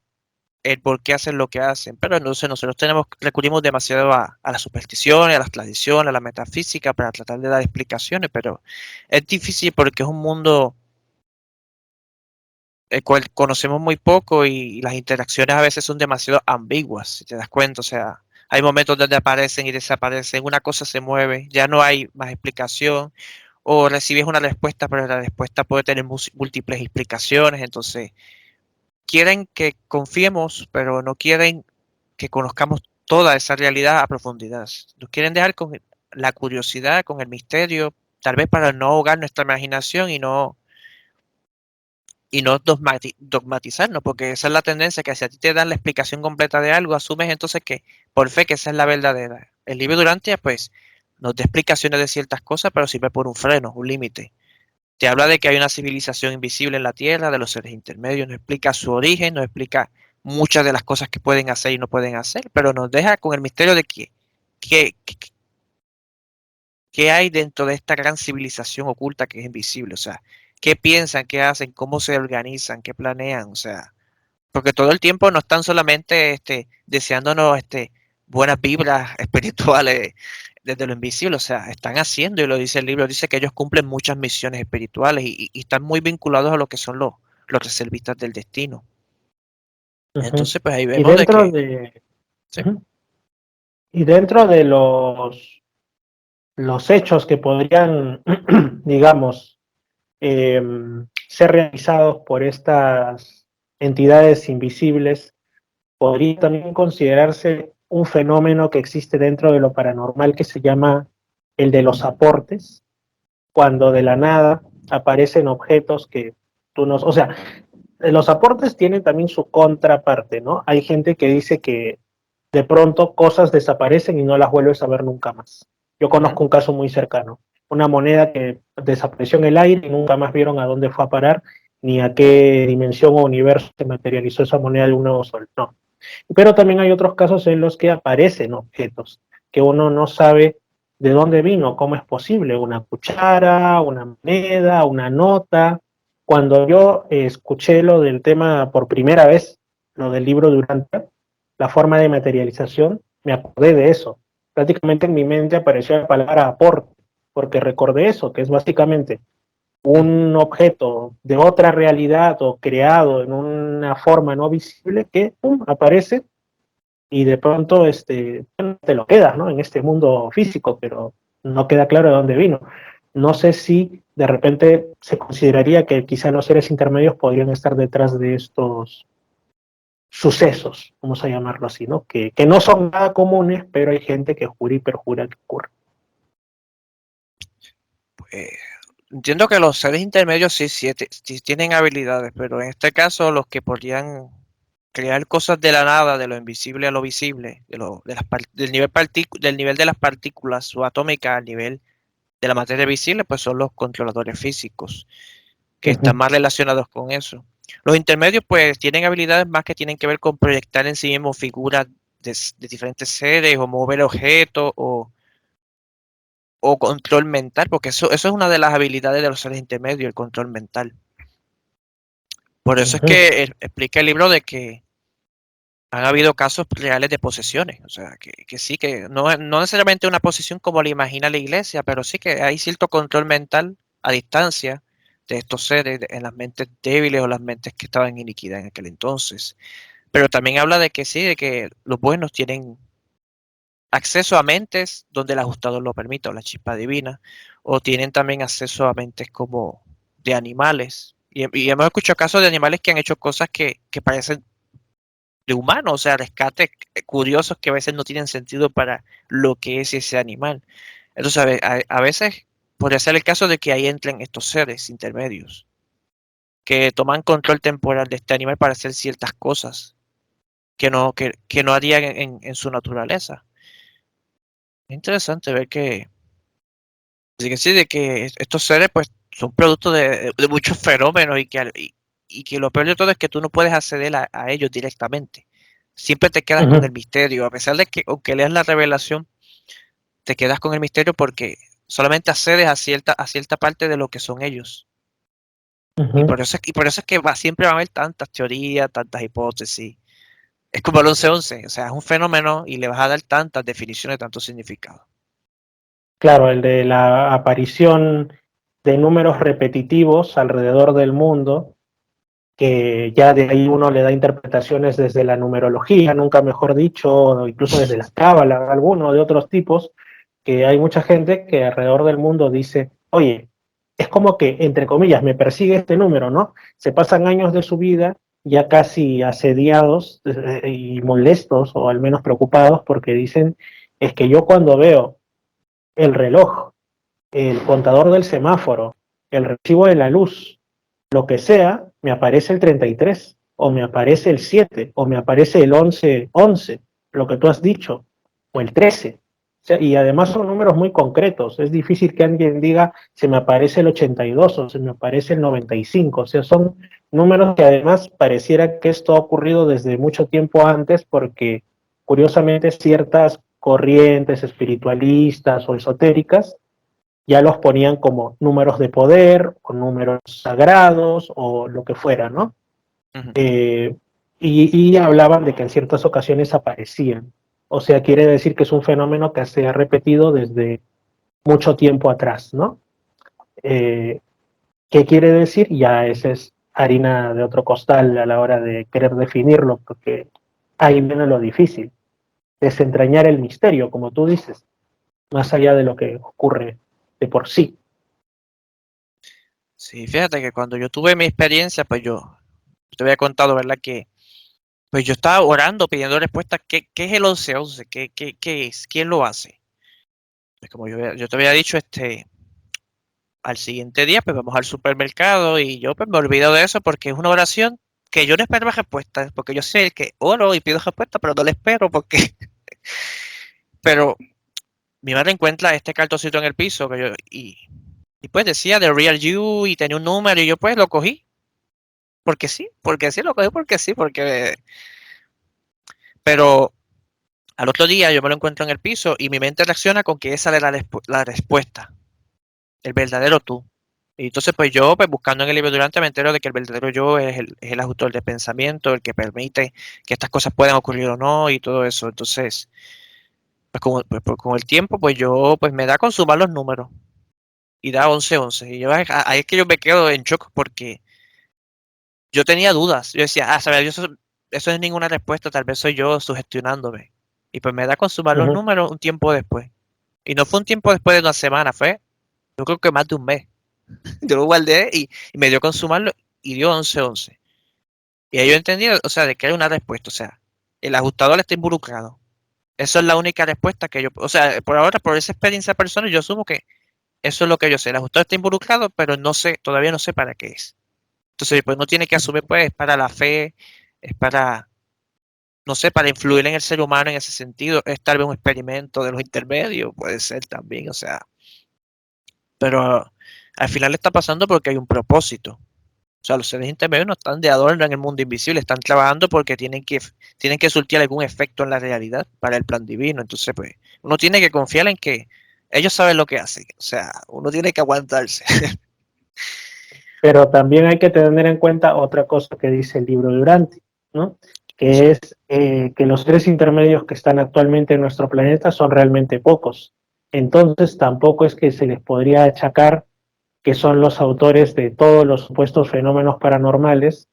Speaker 5: el por qué hacen lo que hacen. Pero entonces nosotros recurrimos demasiado a las supersticiones, a las tradiciones, a la metafísica para tratar de dar explicaciones, pero es difícil porque es un mundo el cual conocemos muy poco y las interacciones a veces son demasiado ambiguas, si te das cuenta. O sea, hay momentos donde aparecen y desaparecen, una cosa se mueve, ya no hay más explicación, o recibes una respuesta, pero la respuesta puede tener múltiples explicaciones, entonces quieren que confiemos, pero no quieren que conozcamos toda esa realidad a profundidad. Nos quieren dejar con la curiosidad, con el misterio, tal vez para no ahogar nuestra imaginación y no dogmatizarnos, porque esa es la tendencia, que si a ti te dan la explicación completa de algo, asumes entonces que por fe que esa es la verdadera. El libro Durantia, pues, nos da explicaciones de ciertas cosas, pero sirve por un freno, un límite. Te habla de que hay una civilización invisible en la Tierra, de los seres intermedios, nos explica su origen, nos explica muchas de las cosas que pueden hacer y no pueden hacer, pero nos deja con el misterio de qué, qué, qué hay dentro de esta gran civilización oculta que es invisible, o sea, qué piensan, qué hacen, cómo se organizan, qué planean, o sea, porque todo el tiempo no están solamente deseándonos buenas vibras espirituales desde lo invisible, o sea, están haciendo, y lo dice el libro, dice que ellos cumplen muchas misiones espirituales y están muy vinculados a lo que son los reservistas del destino.
Speaker 4: Uh -huh.
Speaker 5: Entonces, pues ahí
Speaker 4: Y
Speaker 5: vemos de
Speaker 4: dentro
Speaker 5: que,
Speaker 4: de...
Speaker 5: sí,
Speaker 4: Uh -huh. Y dentro de los hechos que podrían, digamos, eh, ser realizados por estas entidades invisibles, podría también considerarse un fenómeno que existe dentro de lo paranormal que se llama el de los aportes, cuando de la nada aparecen objetos que tú no... O sea, los aportes tienen también su contraparte, ¿no? Hay gente que dice que de pronto cosas desaparecen y no las vuelves a ver nunca más. Yo conozco un caso muy cercano, una moneda que desapareció en el aire y nunca más vieron a dónde fue a parar, ni a qué dimensión o universo se materializó esa moneda de un nuevo sol, no. Pero también hay otros casos en los que aparecen objetos que uno no sabe de dónde vino, cómo es posible, una cuchara, una moneda, una nota. Cuando yo escuché lo del tema por primera vez, lo del libro de Urantia, la forma de materialización, me acordé de eso. Prácticamente en mi mente apareció la palabra aporte, porque recordé eso, que es básicamente un objeto de otra realidad o creado en una forma no visible que pum, aparece y de pronto te lo quedas, ¿no? En este mundo físico, pero no queda claro de dónde vino. No sé si de repente se consideraría que quizá los seres intermedios podrían estar detrás de estos sucesos, vamos a llamarlo así, ¿no? Que no son nada comunes, pero hay gente que jura y perjura que ocurre.
Speaker 5: Pues, entiendo que los seres intermedios sí tienen habilidades, pero en este caso los que podrían crear cosas de la nada, de lo invisible a lo visible, del nivel de las partículas subatómicas al nivel de la materia visible, pues son los controladores físicos, que están
Speaker 4: Ujú,
Speaker 5: más relacionados con eso. Los intermedios, pues, tienen habilidades más que tienen que ver con proyectar en sí mismos figuras de diferentes seres, o mover objetos, o control mental, porque eso es una de las habilidades de los seres intermedios, el control mental. Por eso es
Speaker 4: ujú,
Speaker 5: que explica el libro de que han habido casos reales de posesiones, o sea, que sí, que no necesariamente una posesión como la imagina la iglesia, pero sí que hay cierto control mental a distancia de estos seres en las mentes débiles o las mentes que estaban en iniquidad en aquel entonces. Pero también habla de que sí, de que los buenos tienen acceso a mentes donde el ajustador lo permite, o la chispa divina, o tienen también acceso a mentes como de animales. Y hemos escuchado casos de animales que han hecho cosas que parecen de humanos, o sea, rescates curiosos que a veces no tienen sentido para lo que es ese animal. Entonces, a veces podría ser el caso de que ahí entren estos seres intermedios, que toman control temporal de este animal para hacer ciertas cosas que no harían en su naturaleza. Es interesante ver que sí, de que estos seres pues son producto de muchos fenómenos y que lo peor de todo es que tú no puedes acceder a ellos directamente. Siempre te quedas con el
Speaker 4: ujú,
Speaker 5: misterio, a pesar de que aunque leas la revelación, te quedas con el misterio porque solamente accedes a cierta parte de lo que son ellos.
Speaker 4: ujú.
Speaker 5: Y por eso es que siempre va a haber tantas teorías, tantas hipótesis. Es como el 11-11, o sea, es un fenómeno y le vas a dar tantas definiciones, tantos significados.
Speaker 4: Claro, el de la aparición de números repetitivos alrededor del mundo, que ya de ahí uno le da interpretaciones desde la numerología, nunca mejor dicho, o incluso desde la cábala, alguno de otros tipos, que hay mucha gente que alrededor del mundo dice, oye, es como que, entre comillas, me persigue este número, ¿no? Se pasan años de su vida ya casi asediados y molestos, o al menos preocupados, porque dicen, es que yo cuando veo el reloj, el contador del semáforo, el recibo de la luz, lo que sea, me aparece el 33, o me aparece el 7, o me aparece el 11-11, lo que tú has dicho, o el 13. O sea, y además son números muy concretos. Es difícil que alguien diga, se me aparece el 82 o se me aparece el 95. O sea, son números que además pareciera que esto ha ocurrido desde mucho tiempo antes porque curiosamente ciertas corrientes espiritualistas o esotéricas ya los ponían como números de poder o números sagrados o lo que fuera, ¿no?
Speaker 5: Ujú.
Speaker 4: Eh, y hablaban de que en ciertas ocasiones aparecían. O sea, quiere decir que es un fenómeno que se ha repetido desde mucho tiempo atrás, ¿no? Eh, ¿Qué quiere decir? Ya esa es harina de otro costal a la hora de querer definirlo, porque ahí viene lo difícil. desentrañar el misterio, como tú dices, más allá de lo que ocurre de por sí.
Speaker 5: Sí, fíjate que cuando yo tuve mi experiencia, pues yo te había contado, ¿verdad? Que pues yo estaba orando, pidiendo respuestas. ¿Qué es el 1111? ¿Qué es? ¿Quién lo hace? Pues como yo te había dicho, al siguiente día, pues vamos al supermercado y yo pues me olvido de eso porque es una oración que yo no espero respuestas, porque yo sé que oro y pido respuestas, pero no le espero porque... Pero mi madre encuentra este cartoncito en el piso y pues decía The Real You y tenía un número y yo pues lo cogí. Porque sí, lo cogí porque sí, porque... Pero al otro día yo me lo encuentro en el piso y mi mente reacciona con que esa era la respuesta, el verdadero tú. Y entonces pues yo, pues buscando en el libro durante me entero de que el verdadero yo es el autor de pensamiento, el que permite que estas cosas puedan ocurrir o no y todo eso. Entonces, con el tiempo, pues yo pues me da con sumar los números y da 1111. Y yo, ahí es que yo me quedo en shock porque yo tenía dudas. Yo decía, sabes, eso no es ninguna respuesta, tal vez soy yo sugestionándome. Y pues me da con sumar los
Speaker 4: Ujú.
Speaker 5: números un tiempo después. Y no fue un tiempo después de una semana, fue yo creo que más de un mes. Yo lo guardé y me dio con sumarlo y dio 1111. Y ahí yo entendí, o sea, de que hay una respuesta, o sea, el ajustador está involucrado. Eso es la única respuesta que yo, o sea, por ahora, por esa experiencia personal, yo asumo que eso es lo que yo sé. El ajustador está involucrado, pero no sé, todavía no sé para qué es. Entonces, pues no tiene que asumir, pues, es para la fe, es para, no sé, para influir en el ser humano en ese sentido, es tal vez un experimento de los intermedios, puede ser también, o sea, pero al final está pasando porque hay un propósito. O sea, los seres intermedios no están de adorno en el mundo invisible, están trabajando porque tienen que surtir algún efecto en la realidad para el plan divino. Entonces, pues, uno tiene que confiar en que ellos saben lo que hacen. O sea, uno tiene que aguantarse.
Speaker 4: Pero también hay que tener en cuenta otra cosa que dice el libro de Durante, ¿no?
Speaker 5: ¿Qué
Speaker 4: Que
Speaker 5: pasó?
Speaker 4: es que los seres intermedios que están actualmente en nuestro planeta son realmente pocos. Entonces tampoco es que se les podría achacar que son los autores de todos los supuestos fenómenos paranormales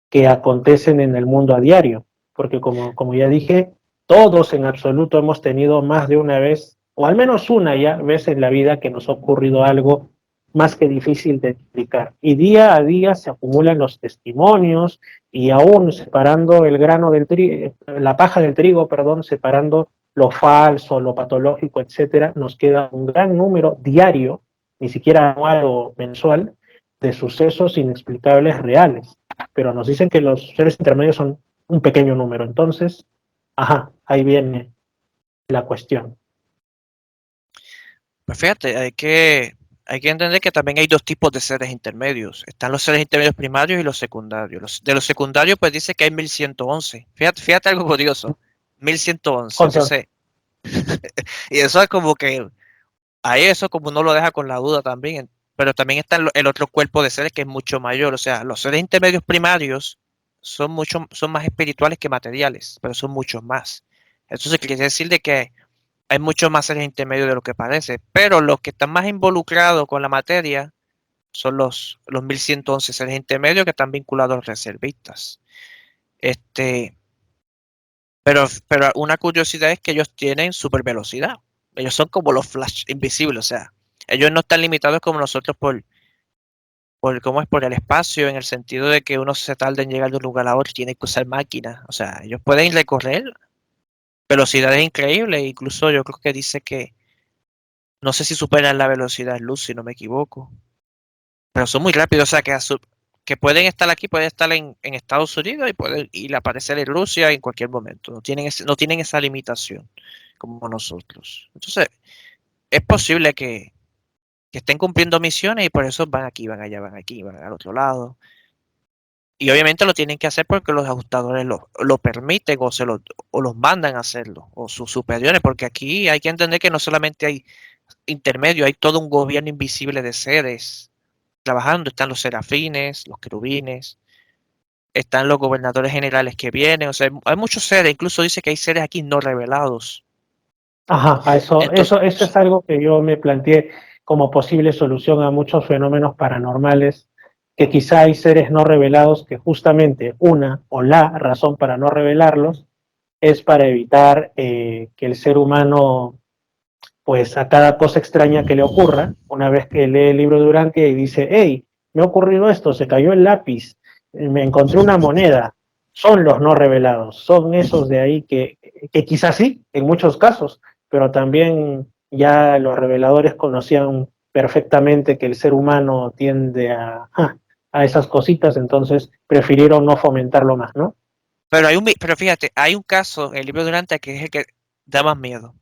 Speaker 4: que acontecen en el mundo a diario. Porque como ya dije, todos en absoluto hemos tenido más de una vez, o al menos una ya vez en la vida que nos ha ocurrido algo más que difícil de explicar. Y día a día se acumulan los testimonios y aún separando el grano del trigo, la paja del trigo, perdón, separando lo falso, lo patológico, etcétera, nos queda un gran número diario, ni siquiera anual o mensual, de sucesos inexplicables reales, pero nos dicen que los seres intermedios son un pequeño número. Entonces, ajá, ahí viene la cuestión.
Speaker 5: Pues fíjate, hay que entender que también hay dos tipos de seres intermedios. Están los seres intermedios primarios y los secundarios. De los secundarios, pues dice que hay 1111. Fíjate algo curioso. 1111.
Speaker 4: 11.
Speaker 5: Entonces, y eso es como que ahí eso como uno lo deja con la duda también. Pero también está el otro cuerpo de seres que es mucho mayor. O sea, los seres intermedios primarios son más espirituales que materiales, pero son muchos más. Eso se quiere decir de que hay muchos más seres intermedios de lo que parece. Pero los que están más involucrados con la materia son los 1111 seres intermedios que están vinculados a los reservistas. Este, pero una curiosidad es que ellos tienen super velocidad. Ellos son como los flash invisibles, o sea, ellos no están limitados como nosotros ¿cómo es? Por el espacio, en el sentido de que uno se tarda en llegar de un lugar a otro y tiene que usar máquinas. O sea, ellos pueden recorrer velocidades increíbles. Incluso yo creo que dice que no sé si superan la velocidad de luz, si no me equivoco. Pero son muy rápidos, o sea, que pueden estar aquí, pueden estar en Estados Unidos y pueden ir a aparecer en Rusia en cualquier momento. No tienen esa limitación como nosotros. Entonces, es posible que estén cumpliendo misiones y por eso van aquí, van allá, van aquí, van al otro lado. Y obviamente lo tienen que hacer porque los ajustadores lo permiten o los mandan a hacerlo, o sus superiores, porque aquí hay que entender que no solamente hay intermedios, hay todo un gobierno invisible de seres trabajando. Están los serafines, los querubines, están los gobernadores generales que vienen, o sea, hay muchos seres, incluso dice que hay seres aquí no revelados.
Speaker 4: Ajá, a eso,
Speaker 5: Entonces,
Speaker 4: eso es algo que yo me planteé como posible solución a muchos fenómenos paranormales, que quizá hay seres no revelados que justamente una o la razón para no revelarlos es para evitar que el ser humano, pues a cada cosa extraña que le ocurra, una vez que lee el libro de Urantia y dice, hey, me ha ocurrido esto, se cayó el lápiz, me encontré una moneda, son los no revelados, son esos de ahí que quizás sí, en muchos casos, pero también ya los reveladores conocían perfectamente que el ser humano tiende a esas cositas, entonces prefirieron no fomentarlo más, ¿no?
Speaker 5: Pero fíjate, hay un caso en el libro de Durante que es el que da más miedo.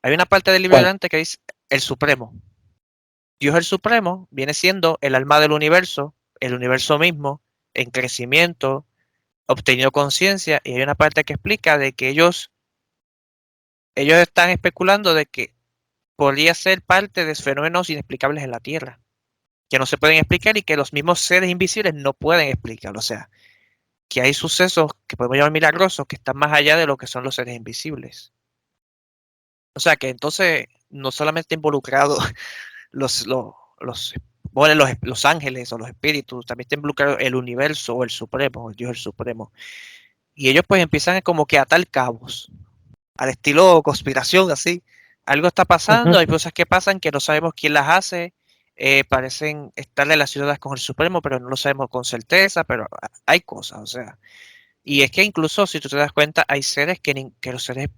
Speaker 5: Hay una parte del libro de
Speaker 4: ¿Cuál?
Speaker 5: Durante que dice el Supremo. Dios el Supremo viene siendo el alma del universo, el universo mismo, en crecimiento, obtenido conciencia, y hay una parte que explica de que ellos están especulando de que podría ser parte de fenómenos inexplicables en la Tierra, que no se pueden explicar y que los mismos seres invisibles no pueden explicar. O sea, que hay sucesos que podemos llamar milagrosos que están más allá de lo que son los seres invisibles. O sea, que entonces no solamente involucrados los, los, los, bueno, los ángeles o los espíritus, también está involucrado el universo o el supremo, el Dios el supremo. Y ellos pues empiezan como que a atar cabos, al estilo conspiración, así. Algo está pasando, hay
Speaker 4: Ujú.
Speaker 5: cosas que pasan que no sabemos quién las hace, parecen estar relacionadas con el Supremo, pero no lo sabemos con certeza, pero hay cosas, o sea. Y es que incluso si tú te das cuenta, hay seres que los seres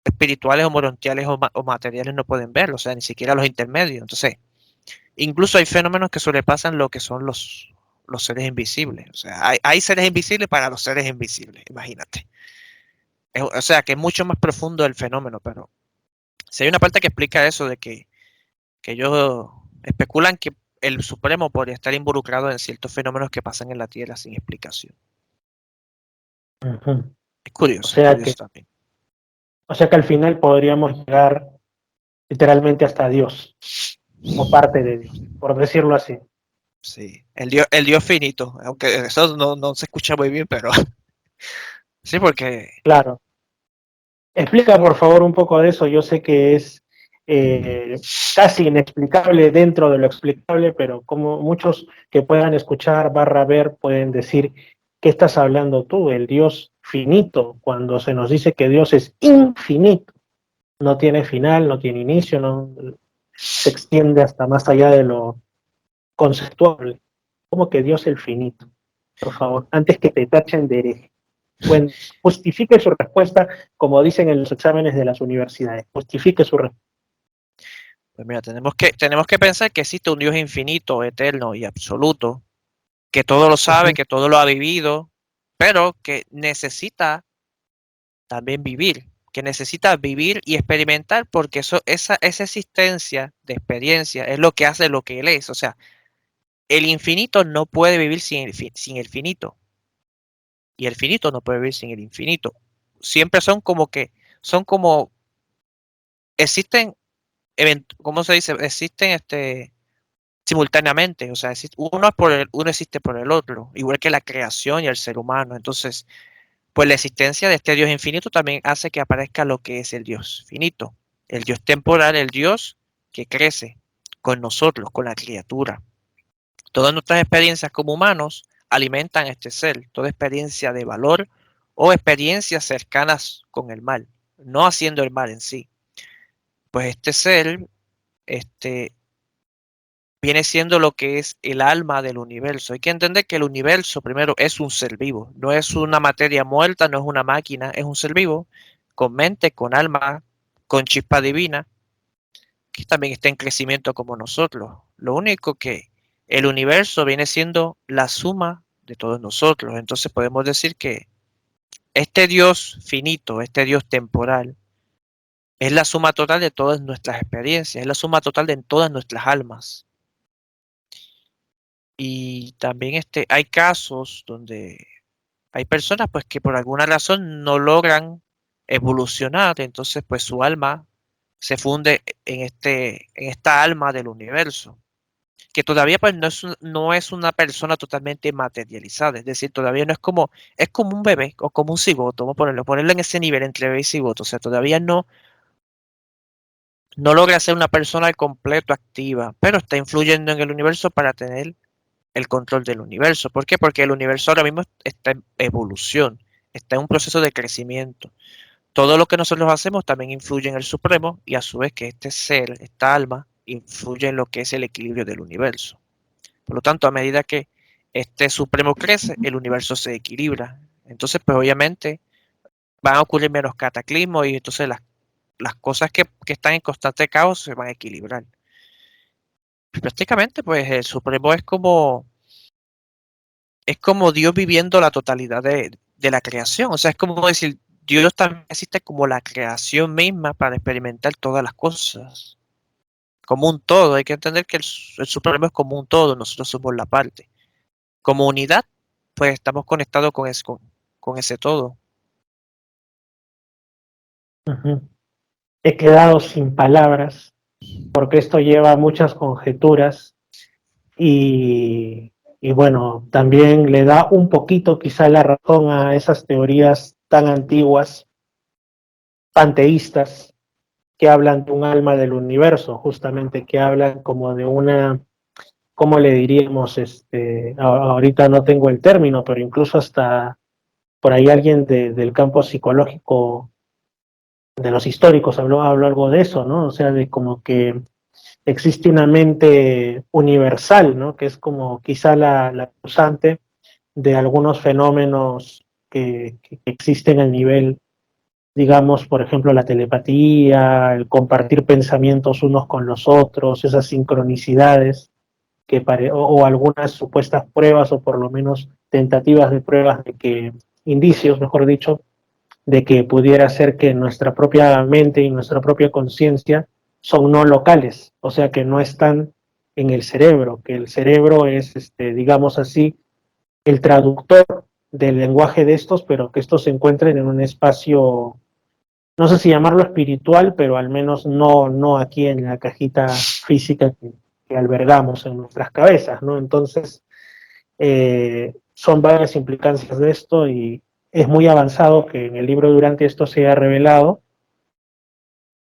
Speaker 5: espirituales o morontiales o materiales no pueden ver, o sea, ni siquiera los intermedios. Entonces, incluso hay fenómenos que sobrepasan lo que son los seres invisibles. O sea, hay seres invisibles para los seres invisibles, imagínate. O sea, que es mucho más profundo el fenómeno, pero si hay una parte que explica eso de que ellos especulan que el Supremo podría estar involucrado en ciertos fenómenos que pasan en la Tierra sin explicación.
Speaker 4: Ujú. O
Speaker 5: Es
Speaker 4: sea que,
Speaker 5: curioso también.
Speaker 4: o sea que al final podríamos llegar literalmente hasta Dios, o parte de Dios, por decirlo así.
Speaker 5: Sí, el Dios finito, aunque eso no se escucha muy bien, pero sí, porque
Speaker 4: Claro. Explica por favor un poco de eso. Yo sé que es casi inexplicable dentro de lo explicable, pero como muchos que puedan escuchar barra ver pueden decir, ¿qué estás hablando tú? El Dios finito, cuando se nos dice que Dios es infinito, no tiene final, no tiene inicio, no se extiende hasta más allá de lo conceptual. ¿Cómo que Dios el finito? Por favor, antes que te tachen de hereje. Bueno, justifique su respuesta, como dicen en los exámenes de las universidades. Justifique su respuesta.
Speaker 5: pues mira, tenemos que pensar que existe un Dios infinito, eterno y absoluto, que todo lo sabe,
Speaker 4: Ujú,
Speaker 5: que todo lo ha vivido, pero que necesita también vivir, que necesita vivir y experimentar, porque esa existencia de experiencia es lo que hace lo que él es. O sea, el infinito no puede vivir sin el finito, y el finito no puede vivir sin el infinito. Siempre son como, existen, ¿cómo se dice? Existen simultáneamente, o sea, uno existe por el otro, igual que la creación y el ser humano. Entonces, pues la existencia de este Dios infinito también hace que aparezca lo que es el Dios finito, el Dios temporal, el Dios que crece con nosotros, con la criatura. Todas nuestras experiencias como humanos alimentan este ser, toda experiencia de valor o experiencias cercanas con el mal, no haciendo el mal en sí. Pues este ser, este, viene siendo lo que es el alma del universo. Hay que entender que el universo primero es un ser vivo, no es una materia muerta, no es una máquina, es un ser vivo con mente, con alma, con chispa divina, que también está en crecimiento como nosotros. Lo único que el universo viene siendo la suma de todos nosotros. Entonces podemos decir que este Dios finito, este Dios temporal, es la suma total de todas nuestras experiencias, es la suma total de todas nuestras almas. Y también hay casos donde hay personas pues que por alguna razón no logran evolucionar, entonces pues su alma se funde en esta alma del universo, que todavía pues no es una persona totalmente materializada, es decir, todavía no es como un bebé o como un cigoto, vamos a ponerlo en ese nivel entre bebé y cigoto, o sea, todavía no logra ser una persona al completo activa, pero está influyendo en el universo para tener el control del universo. ¿Por qué? Porque el universo ahora mismo está en evolución, está en un proceso de crecimiento. Todo lo que nosotros hacemos también influye en el Supremo y a su vez que este ser, esta alma, influye en lo que es el equilibrio del universo. Por lo tanto, a medida que este Supremo crece, el universo se equilibra. Entonces, pues obviamente van a ocurrir menos cataclismos y entonces las cosas que están en constante caos se van a equilibrar. Prácticamente, pues el Supremo es como Dios viviendo la totalidad de la creación. O sea, es como decir, Dios también existe como la creación misma para experimentar todas las cosas. Como un todo. Hay que entender que el Supremo es como un todo, nosotros somos la parte. Como unidad, pues estamos conectados con ese todo.
Speaker 4: Ujú. He quedado sin palabras porque esto lleva a muchas conjeturas y bueno, también le da un poquito quizá la razón a esas teorías tan antiguas, panteístas, que hablan de un alma del universo, justamente que hablan como de una, ¿cómo le diríamos? Ahorita no tengo el término, pero incluso hasta por ahí alguien del campo psicológico de los históricos habló algo de eso, ¿no? O sea, de como que existe una mente universal, ¿no? Que es como quizá la causante de algunos fenómenos que existen a nivel, digamos, por ejemplo, la telepatía, el compartir pensamientos unos con los otros, esas sincronicidades o algunas supuestas pruebas o por lo menos tentativas de pruebas de que, indicios, mejor dicho, de que pudiera ser que nuestra propia mente y nuestra propia conciencia son no locales, o sea que no están en el cerebro, que el cerebro es, digamos así, el traductor del lenguaje de estos, pero que estos se encuentren en un espacio, no sé si llamarlo espiritual, pero al menos no aquí en la cajita física que albergamos en nuestras cabezas, ¿no? Entonces, son varias implicancias de esto y es muy avanzado que en el libro Durante esto se haya revelado.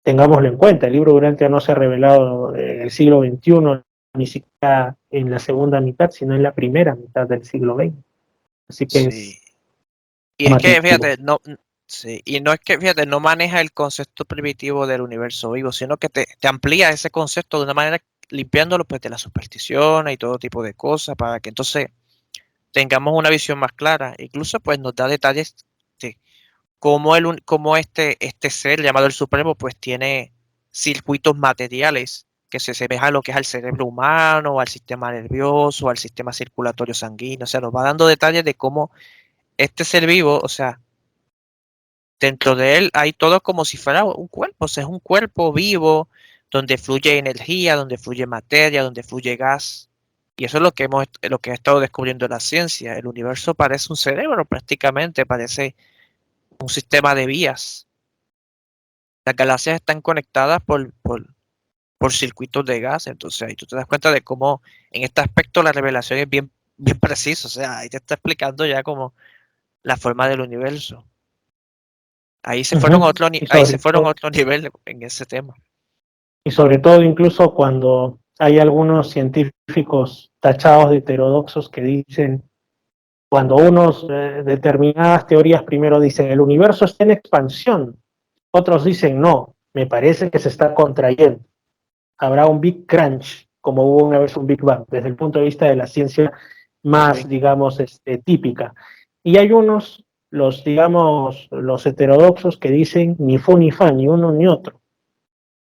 Speaker 4: Tengámoslo en cuenta, el libro Durante no se ha revelado en el siglo XXI, ni siquiera en la segunda mitad, sino en la primera mitad del siglo XX. Así que
Speaker 5: Sí.
Speaker 4: es
Speaker 5: Y es que,
Speaker 4: llamativo.
Speaker 5: fíjate, sí, y no es que, fíjate, no maneja el concepto primitivo del universo vivo, sino que te amplía ese concepto de una manera limpiándolo pues de las supersticiones y todo tipo de cosas para que entonces tengamos una visión más clara. Incluso pues nos da detalles de cómo este ser llamado el Supremo pues tiene circuitos materiales que se asemejan a lo que es al cerebro humano, al sistema nervioso, al sistema circulatorio sanguíneo. O sea, nos va dando detalles de cómo este ser vivo, o sea, dentro de él hay todo como si fuera un cuerpo, o sea, es un cuerpo vivo donde fluye energía, donde fluye materia, donde fluye gas. Y eso es lo que ha estado descubriendo la ciencia. El universo parece un cerebro prácticamente, parece un sistema de vías. Las galaxias están conectadas por circuitos de gas, entonces ahí tú te das cuenta de cómo en este aspecto la revelación es bien precisa, o sea, ahí te está explicando ya como la forma del universo.
Speaker 4: Uh-huh.
Speaker 5: Ahí se fueron a otro nivel en ese tema.
Speaker 4: Y sobre todo incluso cuando hay algunos científicos tachados de heterodoxos que dicen, cuando unos determinadas teorías primero dicen el universo está en expansión, otros dicen no, me parece que se está contrayendo. Habrá un Big Crunch, como hubo una vez un Big Bang, desde el punto de vista de la ciencia más,
Speaker 5: Okay.
Speaker 4: digamos, típica. Y hay unos, digamos, los heterodoxos que dicen ni fu ni fa, ni uno ni otro,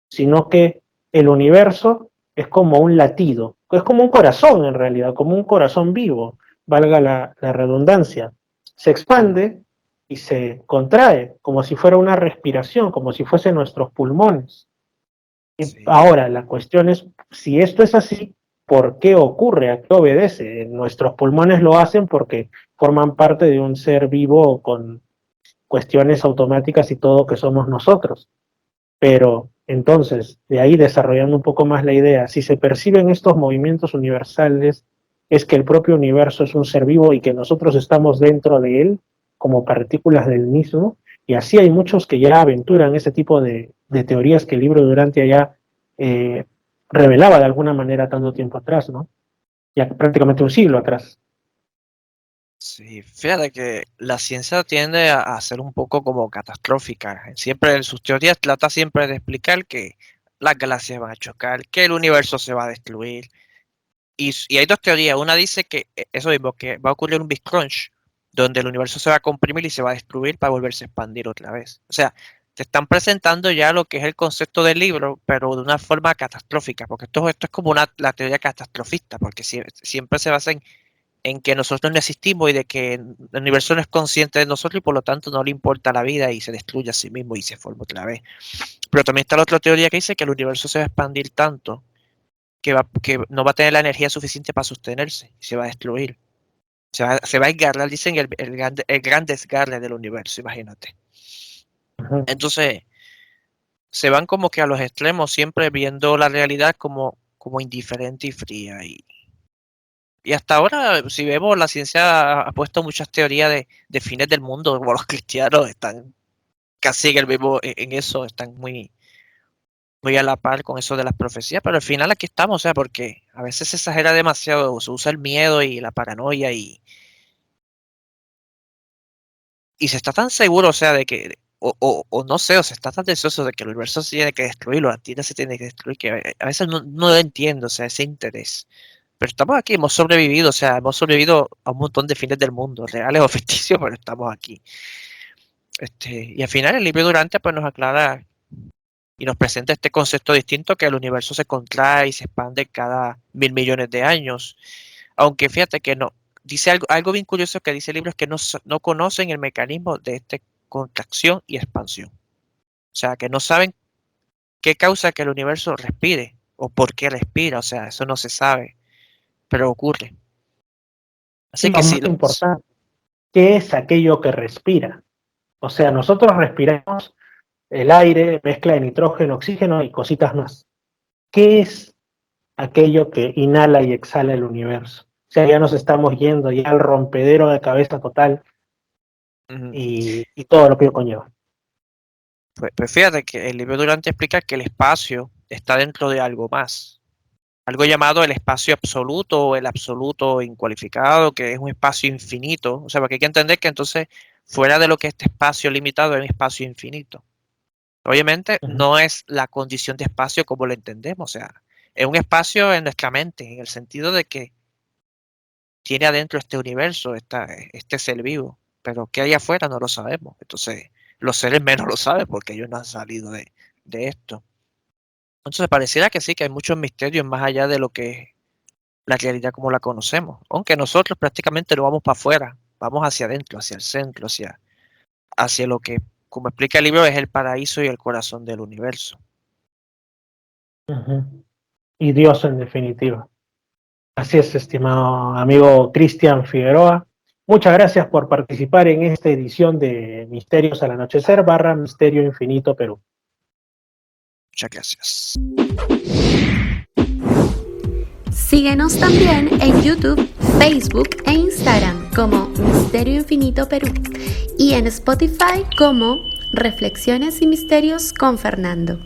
Speaker 4: sino que el universo es como un latido, es como un corazón en realidad, como un corazón vivo, valga la redundancia. Se expande y se contrae como si fuera una respiración, como si fuesen nuestros pulmones.
Speaker 5: Sí,
Speaker 4: Ahora, la cuestión es, si esto es así, ¿por qué ocurre? ¿A qué obedece? Nuestros pulmones lo hacen porque forman parte de un ser vivo con cuestiones automáticas y todo que somos nosotros. Pero entonces, de ahí desarrollando un poco más la idea, si se perciben estos movimientos universales, es que el propio universo es un ser vivo y que nosotros estamos dentro de él como partículas del mismo, y así hay muchos que ya aventuran ese tipo de teorías que el libro Durante ya eh, revelaba de alguna manera tanto tiempo atrás, ¿no? Ya prácticamente un siglo atrás.
Speaker 5: Sí, fíjate que la ciencia tiende a ser un poco como catastrófica. Siempre en sus teorías trata siempre de explicar que las galaxias van a chocar, que el universo se va a destruir. Y hay dos teorías. Una dice que eso mismo, que va a ocurrir un Big Crunch, donde el universo se va a comprimir y se va a destruir para volverse a expandir otra vez. O sea, te están presentando ya lo que es el concepto del libro, pero de una forma catastrófica, porque esto es como la teoría catastrofista, porque siempre se basa en que nosotros no existimos y de que el universo no es consciente de nosotros y por lo tanto no le importa la vida y se destruye a sí mismo y se forma otra vez. Pero también está la otra teoría que dice que el universo se va a expandir tanto que no va a tener la energía suficiente para sostenerse y se va a destruir. Se va a desgarrar, dicen el gran desgarre del universo, imagínate.
Speaker 4: Ujú.
Speaker 5: Entonces, se van como que a los extremos, siempre viendo la realidad como indiferente y fría. Y hasta ahora, si vemos, la ciencia ha puesto muchas teorías de fines del mundo, como los cristianos están casi en el mismo, en eso, están muy a la par con eso de las profecías, pero al final aquí estamos, o sea, porque a veces se exagera demasiado, se usa el miedo y la paranoia y se está tan seguro, o sea, de que, o no sé, o se está tan deseoso de que el universo se tiene que destruir, la Tierra se tiene que destruir, que a veces no lo entiendo, o sea, ese interés. Pero estamos aquí, hemos sobrevivido, o sea, hemos sobrevivido a un montón de fines del mundo, reales o ficticios, pero estamos aquí. Y al final el libro Durante pues nos aclara y nos presenta este concepto distinto que el universo se contrae y se expande cada 1.000 millones de años. Aunque fíjate que no, dice algo bien curioso que dice el libro es que no conocen el mecanismo de esta contracción y expansión. O sea, que no saben qué causa que el universo respire o por qué respira, o sea, eso no se sabe, pero ocurre.
Speaker 4: Y
Speaker 5: Así
Speaker 4: lo
Speaker 5: que sí,
Speaker 4: más importante, ¿qué es aquello que respira? O sea, nosotros respiramos el aire, mezcla de nitrógeno, oxígeno y cositas más. ¿Qué es aquello que inhala y exhala el universo? O sea, ya nos estamos yendo ya al rompedero de cabeza total
Speaker 5: ujú.
Speaker 4: y todo lo que ello conlleva.
Speaker 5: Pues fíjate que el libro Durante explica que el espacio está dentro de algo más, algo llamado el espacio absoluto o el absoluto incualificado, que es un espacio infinito. O sea, porque hay que entender que entonces fuera de lo que es este espacio limitado es un espacio infinito. Obviamente
Speaker 4: Ujú,
Speaker 5: no es la condición de espacio como lo entendemos, o sea, es un espacio en nuestra mente, en el sentido de que tiene adentro este universo, este ser vivo, pero qué hay afuera no lo sabemos. Entonces, los seres menos lo saben porque ellos no han salido de esto. Entonces, pareciera que sí, que hay muchos misterios más allá de lo que es la realidad como la conocemos, aunque nosotros prácticamente no vamos para afuera, vamos hacia adentro, hacia el centro, hacia lo que, como explica el libro, es el paraíso y el corazón del universo.
Speaker 4: ujú. Y Dios en definitiva. Así es, estimado amigo Cristian Figueroa. Muchas gracias por participar en esta edición de Misterios al Anochecer / Misterio Infinito Perú.
Speaker 5: Muchas gracias.
Speaker 1: Síguenos también en YouTube, Facebook e Instagram como Misterio Infinito Perú y en Spotify como Reflexiones y Misterios con Fernando.